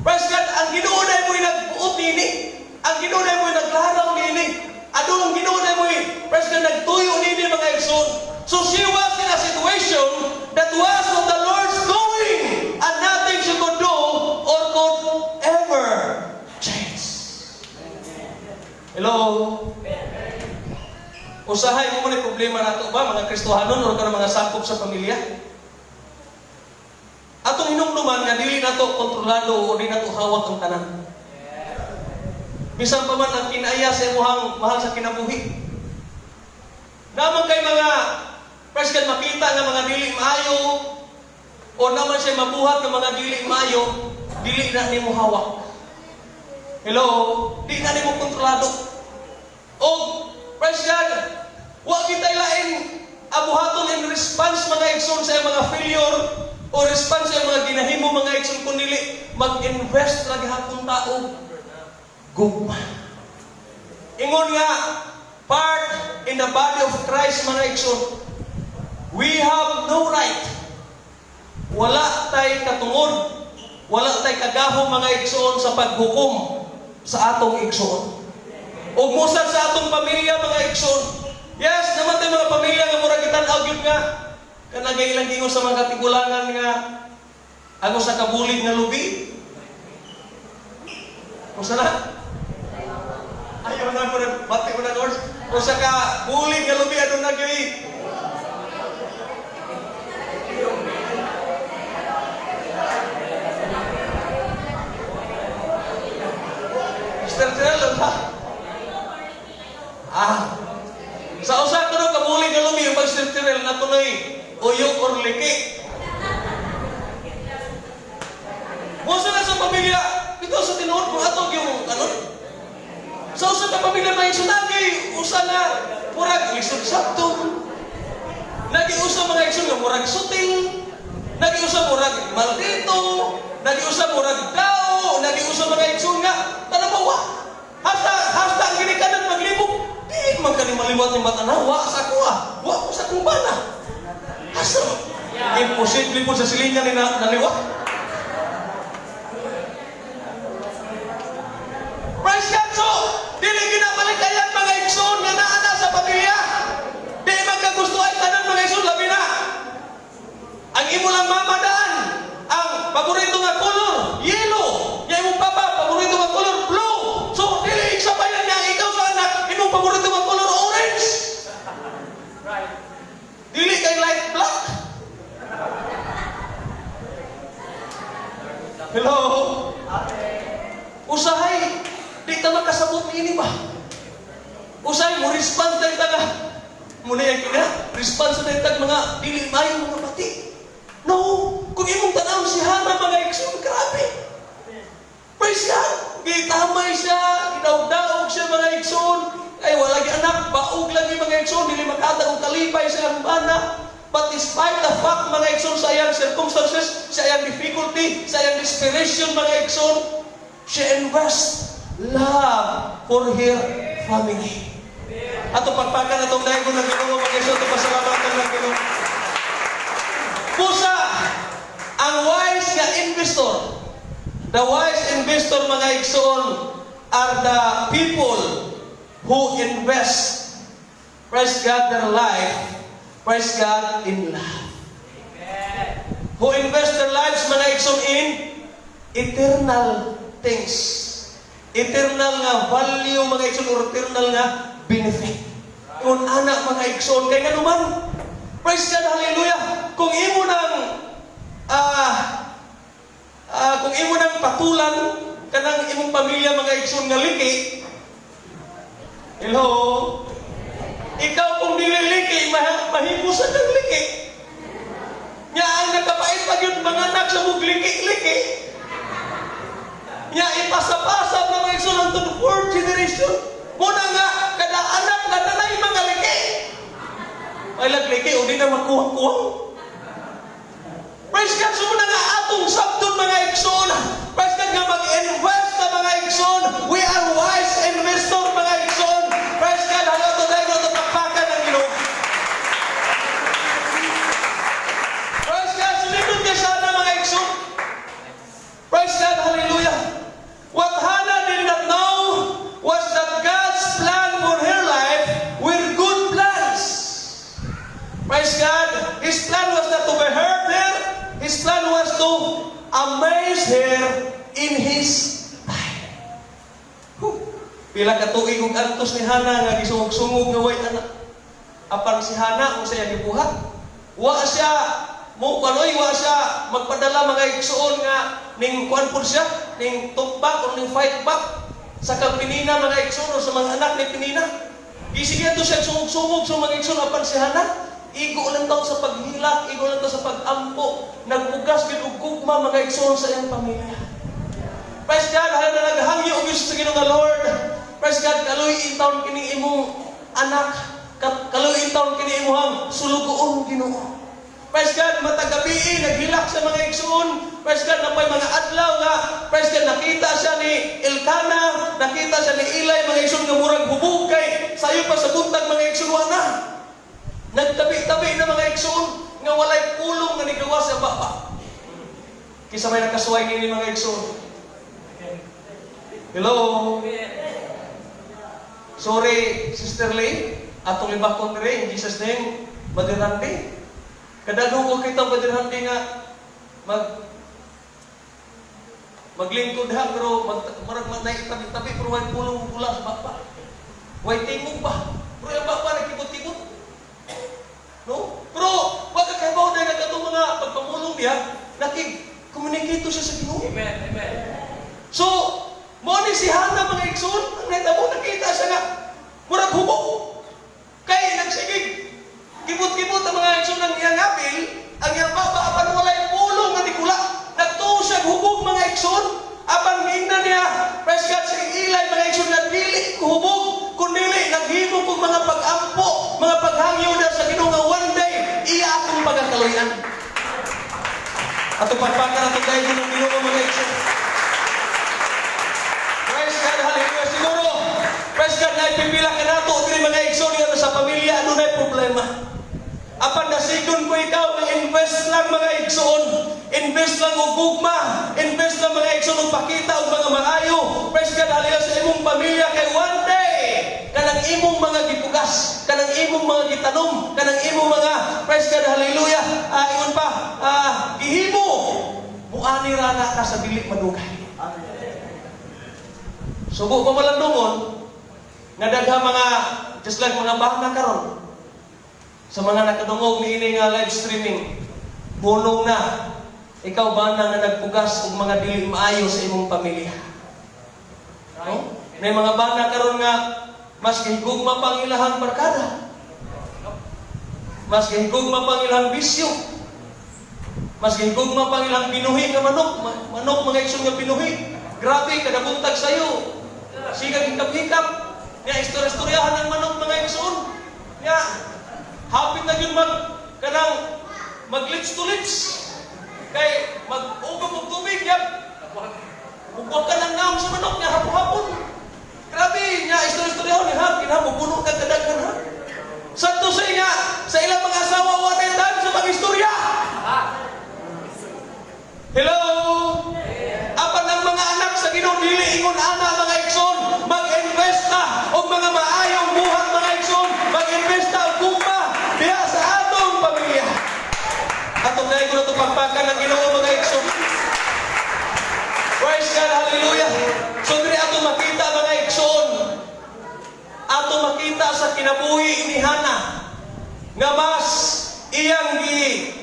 Praise God, ang Ginoo na mo'y nagbuot nini. Ang Ginoo na mo'y naglaraw nini. Adong Ginoo na mo'y, praise God, nagtuyo nini, mga igsoon. So she was in a situation that was of the Lord's doing, and nothing she could do or could ever change. Hello? Usahay mo man problema nato ba, mga Kristohanon o mga sakop sa pamilya? Atong hinumduman nga dili nato kontrolado o di nato hawak ang tanan. Bisan pa man ang kinaya sa imuhang mahal sa kinabuhi. Naman kay mga praise God, makita nga mga dili maayo o naman siya mabuhat ng mga dili maayo, dili na nimo hawak. Hello? Di na nimo kontrolado. O praise God, huwag kita'y laing abuhaton in response, mga igsoon, sa mga failure o response sa mga ginahimo, mga igsoon, kung nili mag-invest lagi hapong tao gugma. Ingon nga, part in the body of Christ, mga igsoon, we have no right. Wala tay katungod, wala tay kagahom, mga igsoon, sa paghukom sa atong igsoon. O musad sa atong pamilya, mga igsoon. Yes, naman tayo mga pamilya nga mura kita nagyod nga. Kanagay lang ingon sa mga katigulangan nga ano sa kabulig nga lubi. O sana? Ayaw na mo na, bati mo na, Lord. O sa kabulig nga lubi, ano nagyoy? Mr. Tirel, ha? Sa usa ko nung kabulig nga lumi, yung pag-sirtirel na tuloy, uyok or liki. Musa na sa pamilya, ito sa tinuod mo atog yung ano? Sa usa ka pamilya may sunagay, usa na murag lisod sabto. Nagi-usa mga igsoon nga murag suting, nagi-usa murag maldito, nagi-usa murag dao, nagi-usa mga igsoon nga tanawa. Hasta ginikanan maglibog. Di magkanimaliwat ng mata na, wa sa kuha, wa ko sa kumbana. Hasta, imposible po sa silingan ni naliwa. Praise God, so, dili ginabalikayan mga igsoon nga naana sa pamilya. Di magkagusto ay tanan mga igsoon, labi na. Ang imo lang mamadaan, ang paborito nga color, yellow. Yung imong papa, paborito nga color, blue. So, dili iksabayan niya ikaw sa anak, imong paborito nga color, orange. Right. Dili kay light black. Hello? Usahay, di ta makasabot ini ba? Usahay mo, response tayo taga. Muna yung kina, response tayo taga mga dili mayo mga pati. No, kung imong tanaw si Hannah, mga igsoon, grabe. Praise God. Gitamay siya, ginaugdaog siya, mga igsoon. Ay, wala anak, baog lagi mga igsoon, dili makatag og kalipay sa ang bana. But despite the fact, mga igsoon, sa iyang circumstances, sa iyang difficulty, sa iyang desperation, mga igsoon, she invests love for her family. Ato pagpakan atong dahil ko na Ginoo, mga igsoon, ito pasalamatan ng Ginoo. Pusa, ang wise nga investor, the wise investor, mga igsoon, are the people who invest, praise God, their life, praise God, in love. Amen. Who invest their lives, mga igsoon, in eternal things. Eternal nga value, mga igsoon, or eternal nga benefit. Kung anak, mga igsoon, kaya nga naman, praise God, hallelujah. Kung imo nang patulan kanang imong pamilya, mga igsoon, nga liki, hello, ikaw kung dili liki, mahimusan ng liki. Nya ang nakapait pag yun mga anak sa mong liki-liki. Nya ipasa-pasa, mga igsoon, unto the fourth generation. Muna nga, kada anak na nanay mga liki. Ay lagliki, o di na makuha-kuha. Praise God, sumuna nga atong sabton mga igsoon. Praise God nga mag-invest sa mga igsoon. We are wise investor mga igsoon. Praise God, halaw to tayo ito takpakan ng Ginoo. Praise God, sulitud ka sana mga igsoon. Praise God, hallelujah. What Hannah did not know was that God's plan for her life were good plans. Praise God, His plan was not to hurt her. His plan was to amaze her in His time. Pila ka tuig ug antos ni Hannah nga gisungog-sungog nga way anak. Apan si Hannah kung siya gibuhat, wa siya mo kanoy, wa siya magpadala mga igsoon nga ning kuan pud siya, ning tukbak o ning fight back sa kapinina mga igsoon o sa mga anak ni pinina. Gisigyan to siya sungog-sungog sa mga igsoon. Apan si Hannah igo lang daw sa paghilak, igo lang daw sa pag-ampo, nagbugas gid og gugma mga igsoon sa iyang pamilya. Praise God, hala na naghangyo og sa Ginoo nga Lord. Praise God, kaluy intawon kini imong anak, kaluy intawon kini imong sulugoon Ginoo. Praise God, matagabi naghilak sa mga igsoon. Praise God, napay mga adlaw nga. Praise God, nakita siya ni Elkanah, nakita siya ni Eli mga igsoon nga murag hubog kay sayo pa sa buntag mga igsoon na. Nagtabi-tabi na mga igsoon nga walay pulong nga nigawa sa baba. Kisa may nakasuway nini mga igsoon. Hello? Sorry, Sister Lee. Atong libakon dire in Jesus name. Madirante. Kadagong ko kita madirante nga maglingkod ha, pero marag matay tabi-tabi pero way pulong pula sa baba. Way tingog pa. Pero yung baba nagkibot-kibot. No? Pero wag kay bawo na katong mga pagpamulong niya, nakig-communicate siya sa Ginoo. Amen. Amen. So, mo ni si Hannah mga igsoon, ang natabo nakita siya nga murag hubog. Kay nagsigig. Kibot-kibot ang mga igsoon ng iyang apil, ang iyang baba apan walay pulong nga nikula. Nagtuo siya hubog mga igsoon. Apan gingnan niya, praise God, si Eli mga igsoon nga dili hubog, kundi naghimo kog mga pag-ampo, mga paghangyo na sa Ginoo nga one day iya akong pagkakaluyan. Ato pagpakan ato kay Ginoo mga igsoon. Praise God, hallelujah. Siguro, praise God, na ipipila ka nato diri mga igsoon nga sa pamilya ano na problema. Apan nasigon ko ikaw nga invest lang mga igsoon, invest lang og gugma, invest lang mga igsoon og pakita og mga maayo. Praise God, hallelujah sa imong pamilya kay one day kanang imong mga gipugas, kanang imong mga gitanom, kanang imong mga praise God, hallelujah. Ingon pa, gihimo muani rana ka sa dili madugay. Subo pa malandungon nga dagha mga just like mga bana karon. Sa mga nakadungog ni ini nga live streaming, bunong na, ikaw ba na nga nagpugas og mga dili maayo sa imong pamilya? No? May mga bana karon nga mas gihigugma pang ilahang barkada. Mas gihigugma pang ilahang bisyo. Mas gihigugma pang ilahang binuhi nga manok. Manok mga igsoon nga binuhi. Grabe, kada buntag sayo. Siga hikap-hikap. Nga istorya-istoryahan ng manok mga igsoon. Nga, hapit na yun mag-lips to lips. Kay mag-ugap og tubig yan. Ugwag ka ng ngam sa manok niya hapon-hapon. Grabe nga, istorya-istoryahan niya ha. Kinabubuno ka kadaghan ha. Sakto sa nga, sa ilang mga asawa watay time sa mag-istorya. Hello? Apan ang mga anak sa Ginoo dili ingon ana mga igsoon, mag-invest na og mga maayong buhat mga igsoon, mag-invest na og gugma diha sa atong pamilya. Atong nay ko na to pagpakan ng Ginoo mga igsoon. Praise God, hallelujah. So diri atong makita mga igsoon, atong makita sa kinabuhi ni Hannah nga mas iyang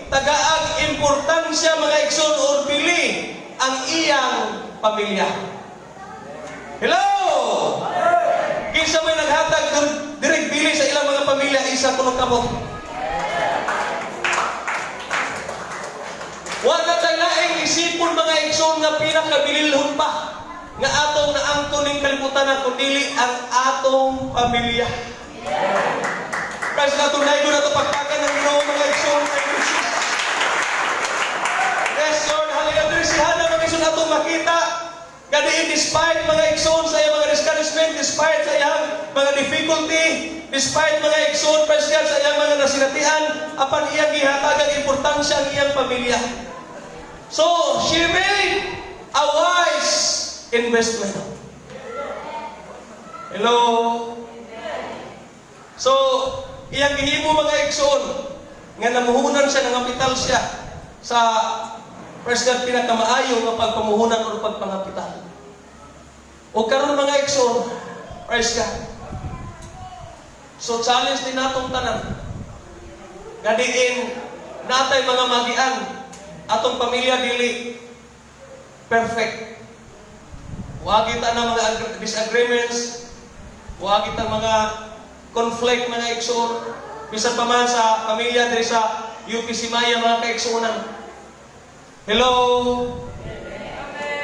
tagaag importansya mga igsoon or pili ang iyang pamilya. Hello! Kinsa may naghatag direct bili sa ilang mga pamilya isa kuno kamo. Wala tayo laing isipon mga igsoon nga pinakabililhon pa nga atong naangkon ning kalibutan na kundi ang atong pamilya. Praise God, tunay doon na ito pagpakan ng Ginoo mga igsoon. despite mga igsoon sa iyang mga discouragement, despite sa iyang mga difficulty, despite mga igsoon, praise God, sa iyang mga nasinatian, apan iyang gihatagang importansya ang iyang pamilya. So, she made a wise investment. Hello? So, iyang gihimo mga igsoon, nga namuhunan siya, nangapital siya sa praise God, pinakamaayo nga pagpamuhunan o pagpangapital. O karon mga igsoon, praise God. So challenge din natong tanan. Gadiin natay mga magian atong pamilya dili perfect. Wa kita na mga disagreements, wa kita mga conflict mga igsoon. Bisan pa man sa pamilya diri sa UP Simaya mga kaigsuonan. Hello?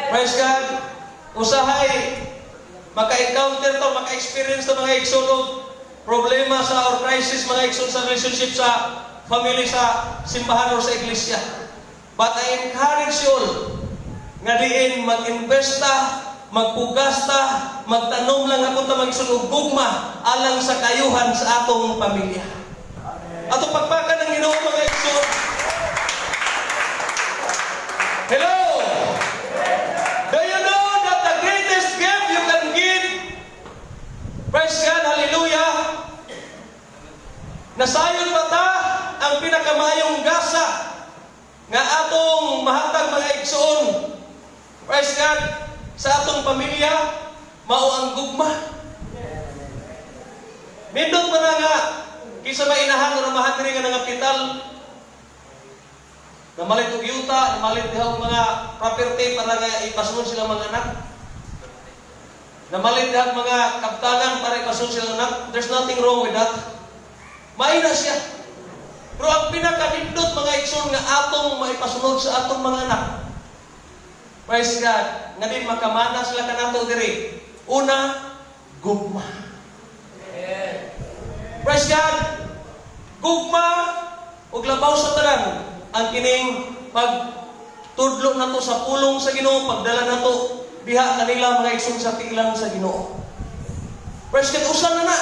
Praise God. Usahay, maka-encounter to, maka-experience to mga igsoon problema sa or crisis mga igsoon sa relationship sa family, sa simbahan o sa iglesia. But I encourage you all nga diin mag-investa, magpugasta, magtanom lang ako ta magsunod gugma alang sa kayuhan sa atong pamilya. Atong pagpakan ng Ginoo mga igsoon. Hello! Do you know that the greatest gift you can give? Praise God, hallelujah! Nasayon ba ta ang pinakamayong gasa nga atong mahatag mga igsoon? Praise God, sa atong pamilya, mao ang gugma. Nindot pa na nga, kisa mainahan o namahan rin nga nangapital, namalit og yuta, namalit diha og mga property para nga ipasunod silang mga anak. Namalit diha og mga kaptanan para ipasunod silang anak. There's nothing wrong with that. Maina siya. Pero ang pinakanindot mga igsoon nga atong maipasunod sa atong mga anak. Praise God. Nga din makamana sila kanato diri. Una, gugma. Praise God. Gugma ug labaw sa tanan ang kining pagtudlo nato sa pulong sa Ginoo, pagdala nato diha kanila mga igsoon sa tiilang sa Ginoo. Praise God, usan na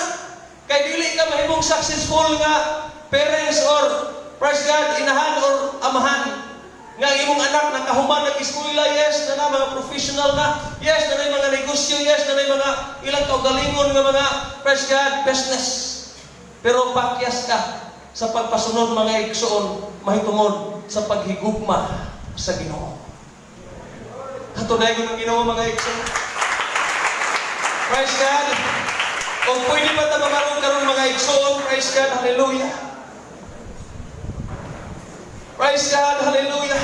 kay dili ka mahimong successful nga parents or praise God inahan or amahan nga imong anak nakahuman nag-eskwela, yes, na mga professional na, yes, na mga negosyo, yes, na mga ilang kaugalingon nga mga praise God business. Pero pakyas ka sa pagpasunod mga igsoon, mahitungod sa paghigugma sa Ginoo. Katunay ko ng Ginoo mga igsoon. Praise God. Kung pwede ba ito mamaroon karoon mga igsoon, praise God, hallelujah. Praise God, hallelujah.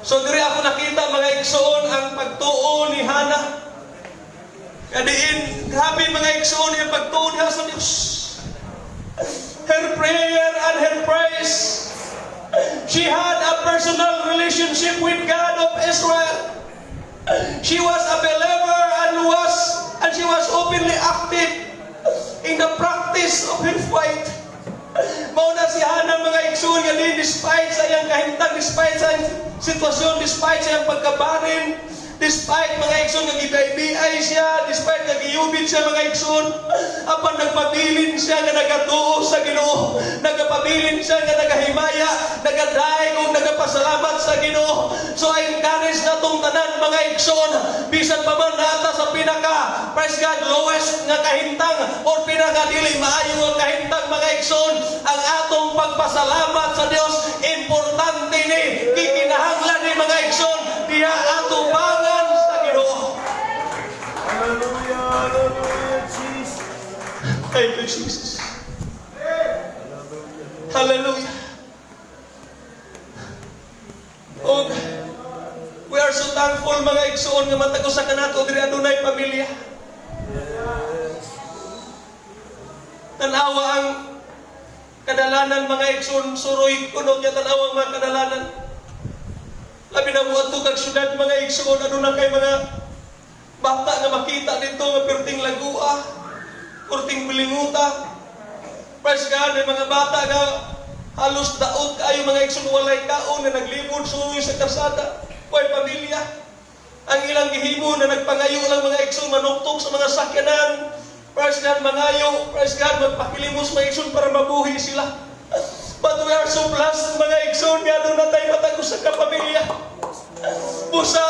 So diri ako nakita mga igsoon ang pagtuo ni Hannah. Kadiin, grabe mga igsoon yung pagtuon niya sa Diyos. Her prayer and her praise. She had a personal relationship with God of Israel. She was a believer and she was openly active in the practice of her faith. Mauna si Hannah mga igsoon nga din, despite sa iyang kahimtang, despite sa iyang sitwasyon, despite sa iyang pagkabarin, despite mga igsoon nga gibay-biyay siya, despite nga giyubit siya mga igsoon, apan nagpabilin siya nga nagatuo sa Ginoo, nagpabilin siya nga nagahimaya, nagadaig ug nagapasalamat sa Ginoo. So I encourage natong tanan mga igsoon, bisan pa man nata sa pinaka praise God lowest nga kahimtang o pinaka dili maayo nga kahimtang mga igsoon, ang atong pagpasalamat sa Dios importante ni kikinahanglan ni mga igsoon diha ato bangan sa Ginoo. Hallelujah, hallelujah, Jesus. Thank you, Jesus. Hallelujah. Og we are so thankful mga igsoon nga matag usa kanato diri adunay pamilya. Tanawa ang kadalanan mga igsoon, suroy kuno nya tanawa ang mga kadalanan. Labi na buhat to kag syudad mga igsoon, aduna kay mga bata nga makita dito nga perting lagua, perting bilinguta. Praise God, mga bata nga halos daot kaayo mga igsoon walay kaon nga naglibod suroy sa kalsada. Ko'y pamilya. Ang ilang gihimo na nagpangayo lang mga igsoon, manuktog sa mga sakyanan. Praise God, mangayo. Praise God, magpakilimos mga igsoon para mabuhi sila. But we are so blessed mga igsoon, nga doon na tayo matagos sa kapamilya. Busa,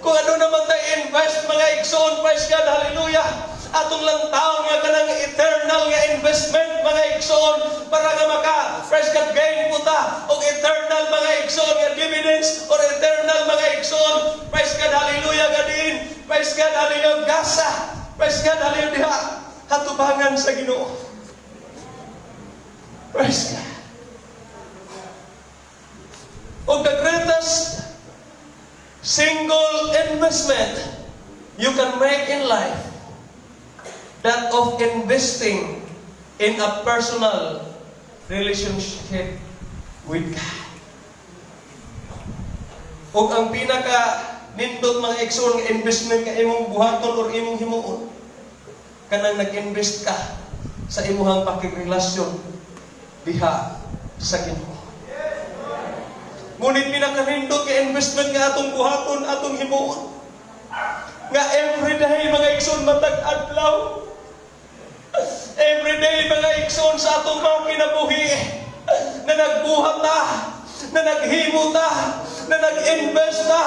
kung ano naman tayo invest mga igsoon, praise God, hallelujah. Atong lang taon nga kanang eternal nga investment mga igsoon para nga maka, praise God, gain po ta o eternal mga igsoon nga dividends or eternal mga igsoon, praise God, hallelujah, gadin, praise God, hallelujah, gasa, praise God, hallelujah, hatubangan sa Ginoo. Praise God. O the greatest single investment you can make in life, that of investing in a personal relationship with God. O ang pinaka nindot mga igsoon nga investment nga imong buhaton or imong himuon, kanang nag-invest ka sa imuhang pakigrelasyon diha sa Ginoo. Ngunit pinakanindot nga investment nga atong buhaton, atong himuon, nga everyday mga igsoon matag adlaw, everyday mga igsoon sa atong mga kinabuhi, na nagbuhat ta, na naghimo ta, na nag-invest ta,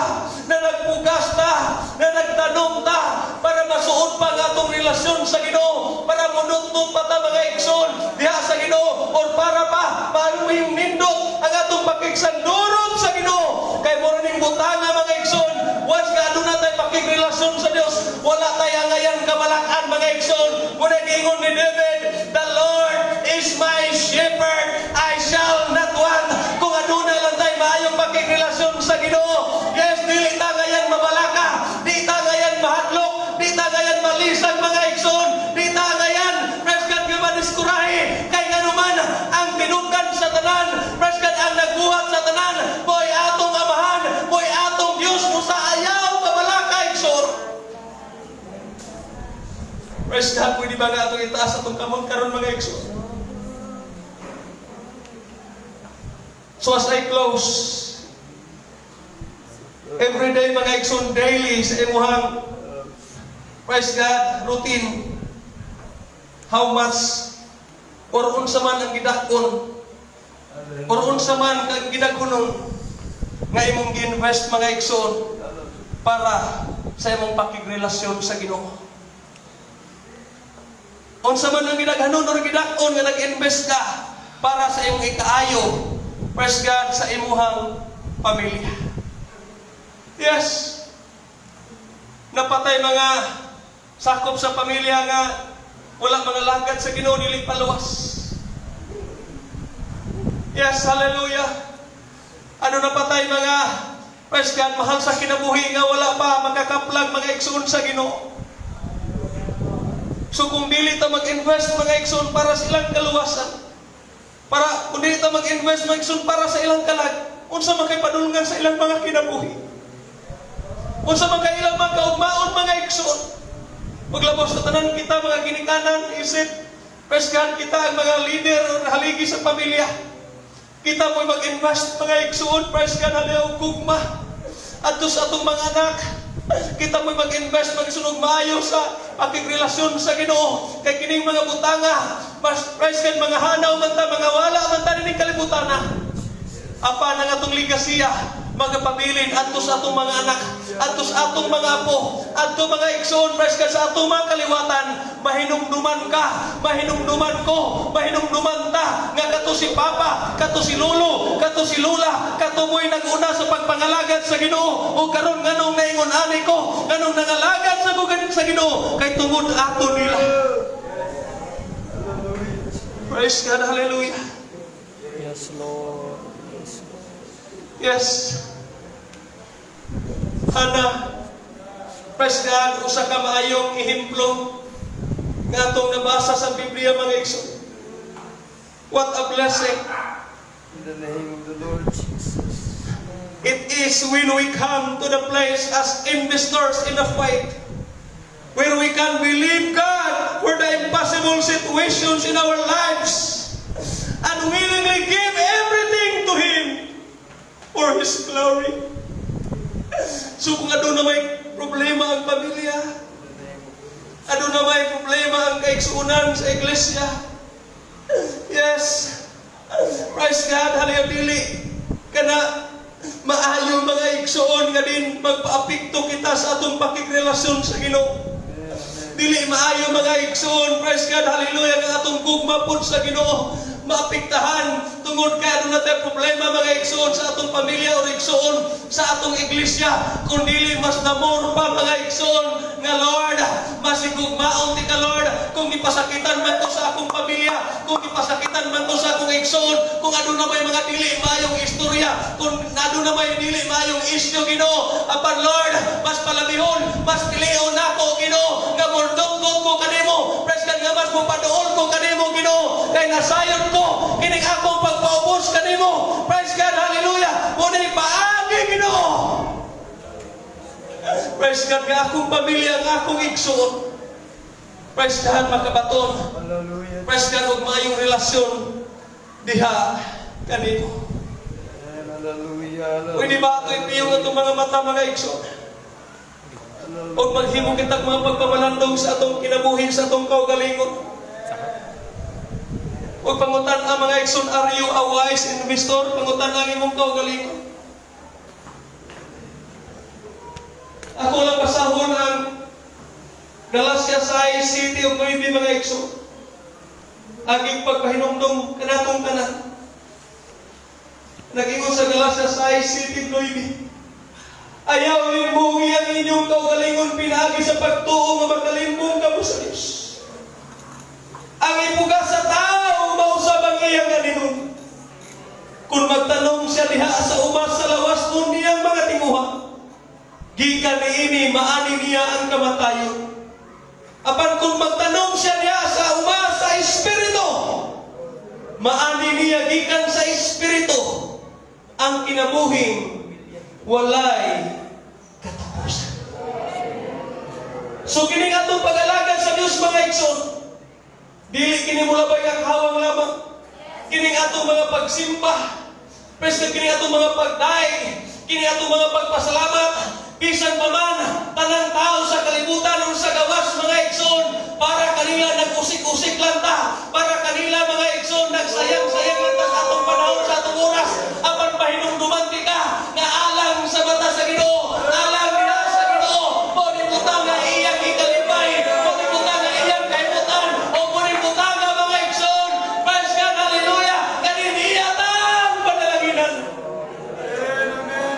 na nagbugas ta, na nagtanong ta, para masuot pa ang atong relasyon sa Ginoo, para munutong pa ta mga igsoon diha sa Ginoo, or para pa maayong nindot ang atong pakigsandurot sa Ginoo. Kay mo ning butanga mga igsoon, once nga aduna tay pakigrelasyon sa Dios, wala tay angayan kabalakan mga igsoon. Muna giingon ni David, the Lord is my shepherd, I shall not want. Kung aduna lang tay maayong pakigrelasyon sa Ginoo, yes, dili ta ngayon mabalaka, di ta ngayon mahadlok, di ta ngayon malisag mga igsoon, di ta ngayon praise God nga maniskurahi, kay nganuman ang tinunggan sa tanan, praise God ang nagbuhat sa tanan, boy atong amahan, boy atong Dios mo sa ayaw kabalaka igsoon. Praise God, pwede ba nga atong itaas atong kamot karon mga igsoon? So as I close, every day mga igsoon, daily sa imuhang praise God routine, how much or unsa man ang gidakon or unsa man ang gidakonon nga imong gi-invest mga igsoon para sa imong pakigrelasyon sa Ginoo. Unsa man ang gidaghanon or gidakon nga nag-invest ka para sa imong ikaayo, praise God, sa imuhang pamilya. Yes, napatay mga sakop sa pamilya nga wala mga lagad sa Ginoo, dili paluwas. Yes, hallelujah. Ano napatay mga, praise God, mahal sa kinabuhi nga wala pa makakaplag mga igsoon sa Ginoo. So kung dili ta mag-invest mga igsoon para sa ilang kaluwasan, kung dili ta mag-invest mga igsoon para sa ilang kalag, unsa man kay padulungan sa ilang mga kinabuhi, unsa man kay ilang mga kaugmaon mga igsoon. Paglabos sa tanan kita mga ginikanan, isip, praise God, kita ang mga leader o haligi sa pamilya, kita mo mag-invest mga igsoon, praise God, haliw kugma adto sa atong mga anak. Kita mo mag-invest, magsunog maayo sa pakigrelasyon sa Ginoo, kay kining mga butanga, mas praise God, mga hanaw man ta, mga wala man ta ning kalibutan na apa nang atong ligasiya magpabilin adto sa atong mga anak, adto sa atong mga apo, adto mga igsoon, praise God, sa atong mga kaliwatan. Mahinumduman ka, mahinumduman ko, mahinumduman ta nga kato si Papa, kato si Lolo, kato si Lula, kato mo'y nag-una sa pagpangalagad sa Ginoo, o karon nganong naingon ani ko, nganong nangalagad sa bugan sa Ginoo, kay tungod ato nila. Praise God, hallelujah. Yes, Lord. Yes. Ana, praise God, usa ka maayong ehemplo nga atong nabasa sa Biblia mga igsoon. What a blessing. In the name of the Lord Jesus. It is when we come to the place as investors in the faith, where we can believe God for the impossible situations in our lives and willingly give everything to Him for His glory. So kung ano na may problema ang pamilya, ano na may problema ang kaigsuunan sa iglesia, yes, praise God, haliyabili, kana maayo mga igsuon nga din magpaapekto kita sa atong pakigrelasyon sa Ginoo. Dili maayo mga igsoon, praise God, hallelujah, nga atong gugma pod sa Ginoo maapektahan tungod kay ano natin problema mga igsoon sa atong pamilya o igsoon sa atong iglesia, kung dili mas namor pa mga igsoon nga Lord, mas igugmaon ti ka Lord, kung ipasakitan man to sa akong pamilya, kung ipasakitan man to sa akong igsoon, kung ano na may mga dili mayong istorya, kung ano na may dili mayong isyu Ginoo, apan Lord, mas palamihon, mas pilion nako Ginoo, nga mordong ko kanimo, praise God, nga mas mupaduol ko kanimo Ginoo, kay nasayon ko kining akong pagpaubos kanimo, praise God, hallelujah, muna ipaagi Ginoo, praise God, nga akong pamilya, nga akong igsoon, praise God, makabaton, Hallelujah. praise God, ug maayong relasyon diha kanimo. Hallelujah. Pwede ba ito ipiyong itong mga mata mga igsoon? O maghimo kitag mga pagpamalandong sa atong kinabuhin sa atong kaugalingon. O pangutan ang mga igsoon, are you a wise investor? Pangutan ang imong kaugalingon. Ako lang pasahon ang Galatia City of Nueve mga igsoon. Aging pagpahinumdong kanatong tanan. Nag-ingon sa Galatia City of Nueve. Ayaw limbungi ang inyong kaugalingon pinagi sa pagtuo nga magkalimbong kamo sa Diyos. Ang ipuga sa tao mausab ang iyang ganinon. Kung magtanong siya diha sa ubas sa lawas nun niyang mga tinguha, gikan niini maani niya ang kamatayon. Apan kung magtanong siya diha sa ubas sa Espiritu, maani niya gikan sa Espiritu ang kinabuhing walay katapusan. So kining atong pag-alagad sa Dios mga igsoon, dili kini mulabay kang hawang lamang. Kining atong mga pagsimba, pwes kining atong mga pagdaig, kining atong mga pagpasalamat, bisan pa man tanang tao sa kalibutan o sa gawas mga igsoon, para kanila nag-usik-usik lang ta, para kanila mga igsoon nagsayang-sayang lang ta sa atong panahon, sa atong oras, apan pahinumduman ka na alang sa mata sa Ginoo, alang nila sa Ginoo, o nibutang nga iyang ikalipay, o nibutang nga iyang kaimutan, o nibutang nga mga igsoon, praise God, hallelujah, kaniniatan panalaginan. Amen.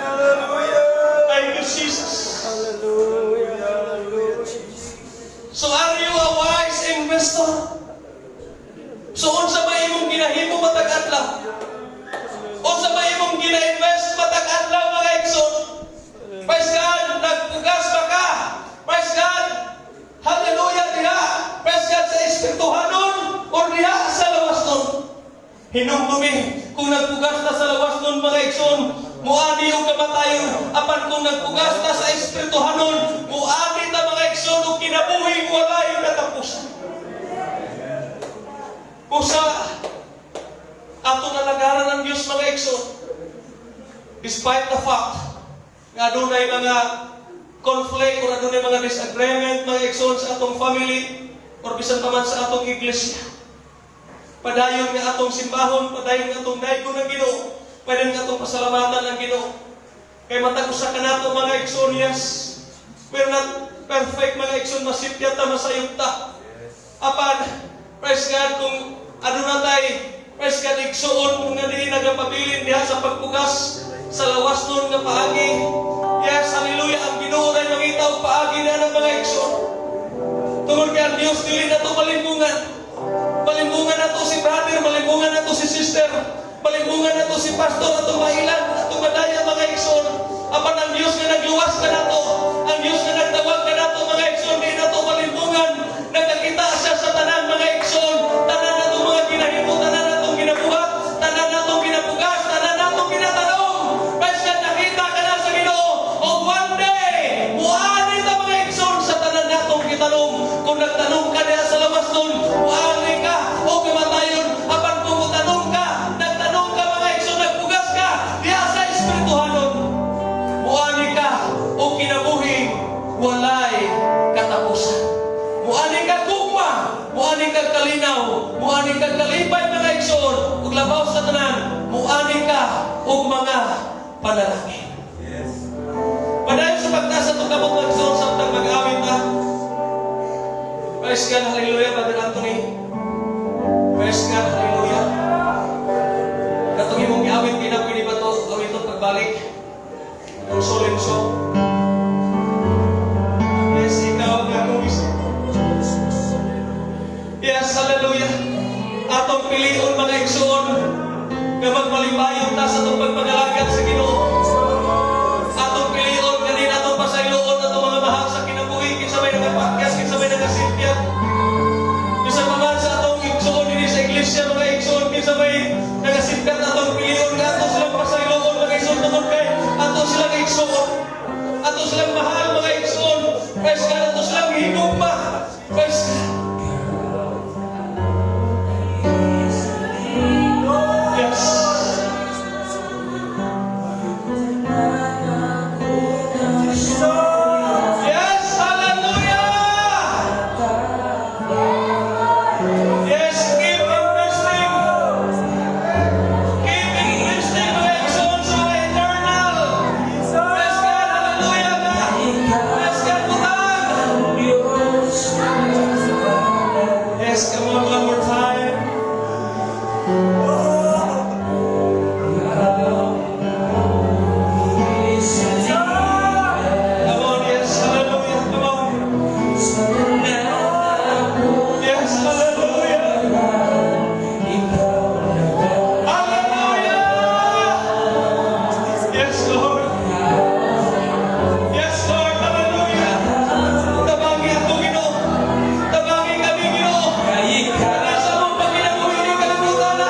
Hallelujah. Thank you, Jesus. Hallelujah. Hallelujah. Jesus. So are you a wise investor? So unsa ba imong ginahimo matag adlaw? Unsa ba imong gina-invest matag adlaw mga igsoon? Praise God, nagpugas ba ka? Praise God, hallelujah diha. Praise God sa espirituhanon o diha sa lawas nun. Hinumdumi, kung nagpugas ta sa lawas nun mga igsoon, muani yung kamatayon. Apan kung nagpugas ta sa espirituhanon, muani ta mga igsoon o kinabuhing walay katapusan. Kusa ato nalagaran ng Diyos mga igsoon, despite the fact nga adunay mga conflict or adunay mga disagreement mga igsoon sa atong family or bisan pa man sa atong iglesia, padayon nga atong simbahon, padayon nga atong daygon ng Ginoo, padayon nga atong pasalamatan ng Ginoo. Kay matag usa ka nato mga igsoon, yes, we're not perfect mga igsoon, masipya ta, masayog ta. Apan praise God, kung ano na tayo, praise God, igsoon kung nga di nagapabilin diha sa pagpugas sa lawas nun nga paagi. Yes, hallelujah, ang Ginoo ray mangitaw paagi na ng mga igsoon. Tungod kay ang Dios dili na to malimbungan. Malimbungan na to si brother, malimbungan na to si sister, malimbungan na to si pastor, atong mailan, atong madaya mga igsoon. Apan ang Dios nga nagluwas ka na to, ang Dios nga nagtawag ka na to mga igsoon, di na to malimbungan. Nagkakita siya sa tanan mga igsoon, tanan na itong mga ginahimo, tanan na itong ginabuhat, tanan na itong ginapugas, tanan na itong ginatanong. Praise God, nakita ka na sa Ginoo. O one day, muani ta mga igsoon sa tanan na itong gitanong. Kung nagtanong ka niya sa labas nun, muani ka o kamatayon, ug mga panalangin. Yes. Padayon sa pagtaas sa itong kabot mag-igsoon sa utang mag-awit na. Praise God, hallelujah, Brother Anthony. Praise God, hallelujah. Katong imong giawit, pinapili ba ito, awit ito pagbalik? Itong solemn song. Yes, ikaw ang akong gusto. Yes, hallelujah. Atong pilion mga igsoon nga magmalipayon ta sa itong pagpangalagat sa Ginoo. Atong pilion kanina atong pasayloon atong mga mahal sa kinabuhi, kinsa may nagapakyas, kinsa may nagasilpyan. Kinsa man sa atong igsoon dinhi sa iglesia mga igsoon, kinsa may nagasilpyan atong pilion nga ato silang pasayloon mga igsoon tungod kay ato silang igsoon. Ato silang mahal mga igsoon. Praise God, ato silang hinugma. Praise God. Yes. Yes, hallelujah. Yes, keep investing. Keep investing to exalt so eternal. Praise God, hallelujah. Praise God, Buddha. Yes, come on, one more time. Come on, yes, hallelujah. Come on. Yes, hallelujah. Hallelujah. Yes, Lord. Yes, Lord, hallelujah. Tabangin ako, Ginoo. Tabangin kami, Ginoo. Kanasa mong pagkinabuhi ni kalimutan na.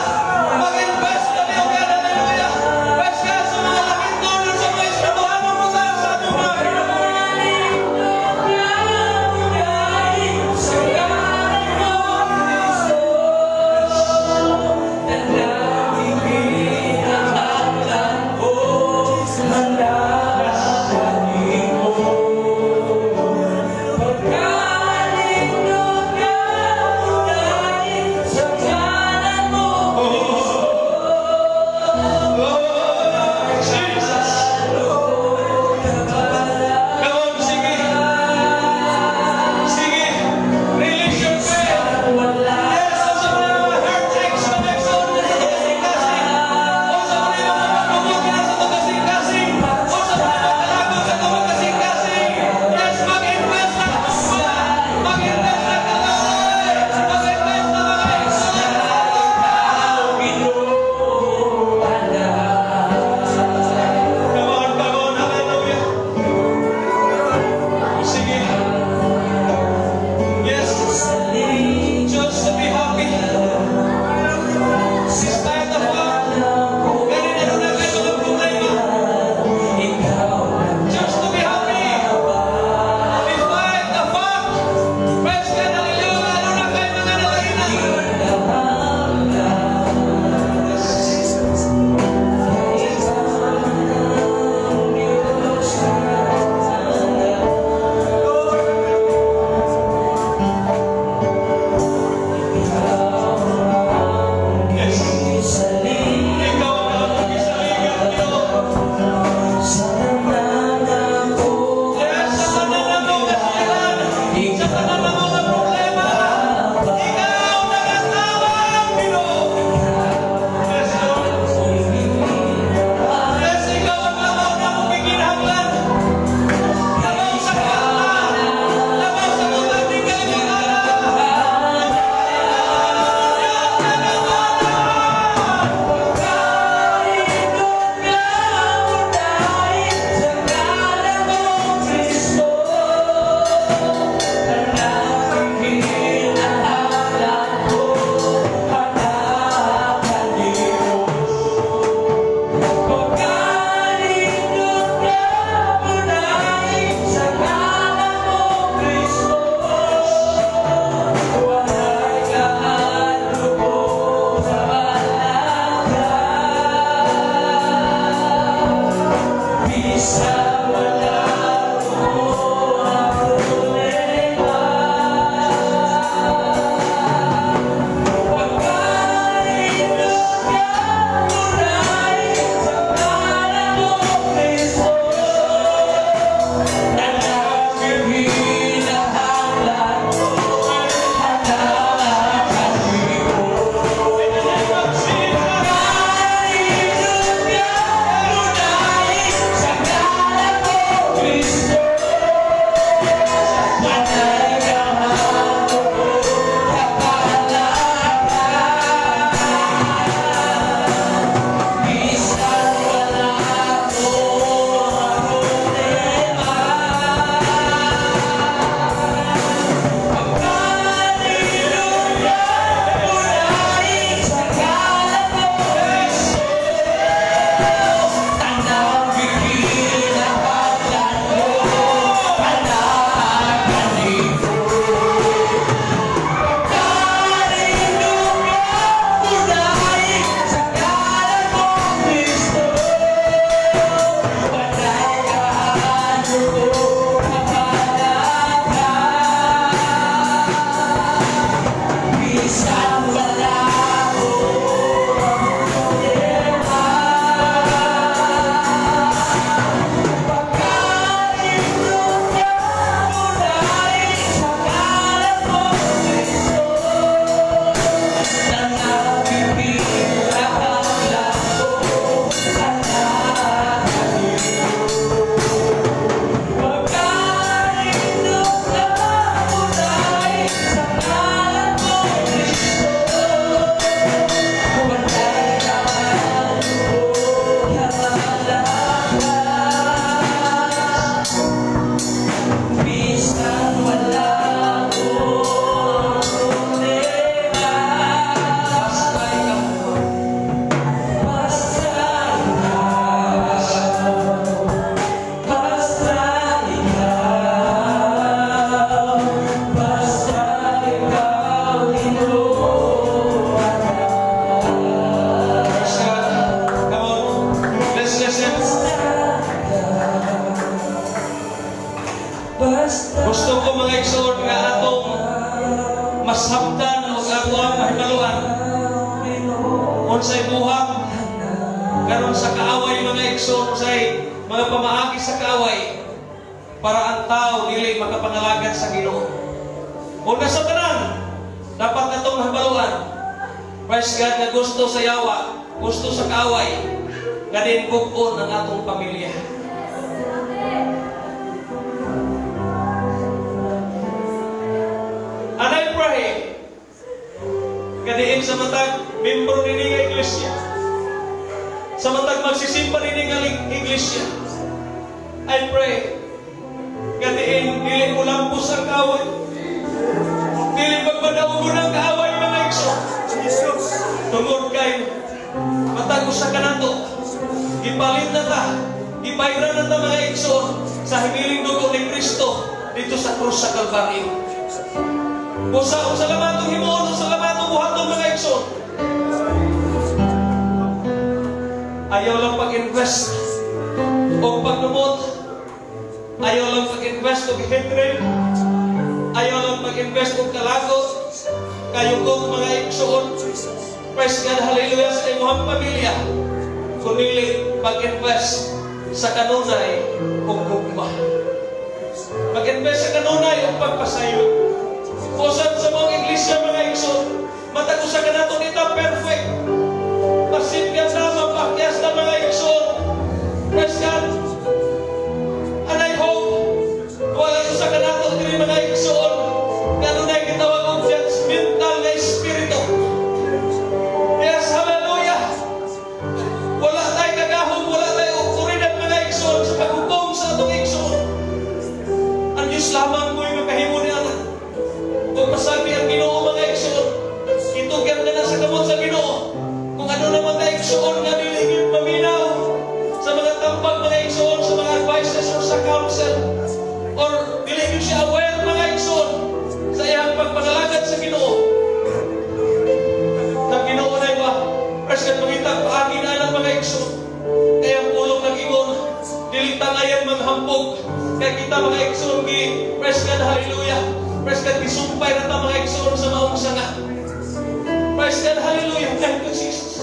unsay buhat karon sa kaaway mga igsoon, unsay mga pamaagi sa kaaway para ang tao dili makapangalagan sa Ginoo. Una sa tanan, dapat natong habaluan. Praise God na gusto sa yawa, gusto sa kaaway, nga din bukon ang atong pamilya. And I pray, kadiin sa matag membro nini nga iglesia, sa matag magsisimpa nini nga iglesia, I pray, kadiin dili mo lampos ang kaaway, dili magmadaugon ang kaaway mga igso. Tungod kay matag usa kanato, gipalit na ta, gipayran na ta mga igso sa himiling dugo ni Kristo dito sa krus sa Kalbaryo. Usa lamatong himuon, usa lamatong buhaton mga igso. Ayaw lang pag-invest o pagnumot, ayaw lang pag-invest o hindrin, ayaw lang pag-invest o kalagot, kayo kong mga igsoon. Praise God, hallelujah sa inyong pamilya. Kunili pag-invest sa kanunay o gugma. Pag-invest sa kanunay o pagpasayo. Kusan sa mga iglesia mga igsoon, matagusa ka nato nita perfect. Pasin ka sama, pakyas na mga igsoon. Praise God. And I hope, wala sa ka nato diri mga igsoon, ganun na gitawag ang judgmental na espiritu. Yes, hallelujah. Wala tayo kagahong, wala tayo otoridad mga igsoon sa paghukom sa atong igsoon. Ang Diyos lamang mo'y makahimo ni anak. Kung masabi ang Ginoo mga igsoon, itugyan na sa kamot sa Ginoo. Kung ano naman na igsoon nga niligid maminaw sa mga tambag mga igsoon, sa mga advices or sa counsel, or niligid siya aware mga igsoon sa iyang pagpangalagad sa Ginoo. Nang Ginoo na iba, preskan mangitag paagi na ng mga igsoon. Kaya ang pulong ng ingon, dilitang ayan manghambog. Kaya kita mga igsoon preskan hallelujah. Praise God, isumpay na ta mga igsoon sa maong sanga. Praise God, hallelujah. Thank you, Jesus.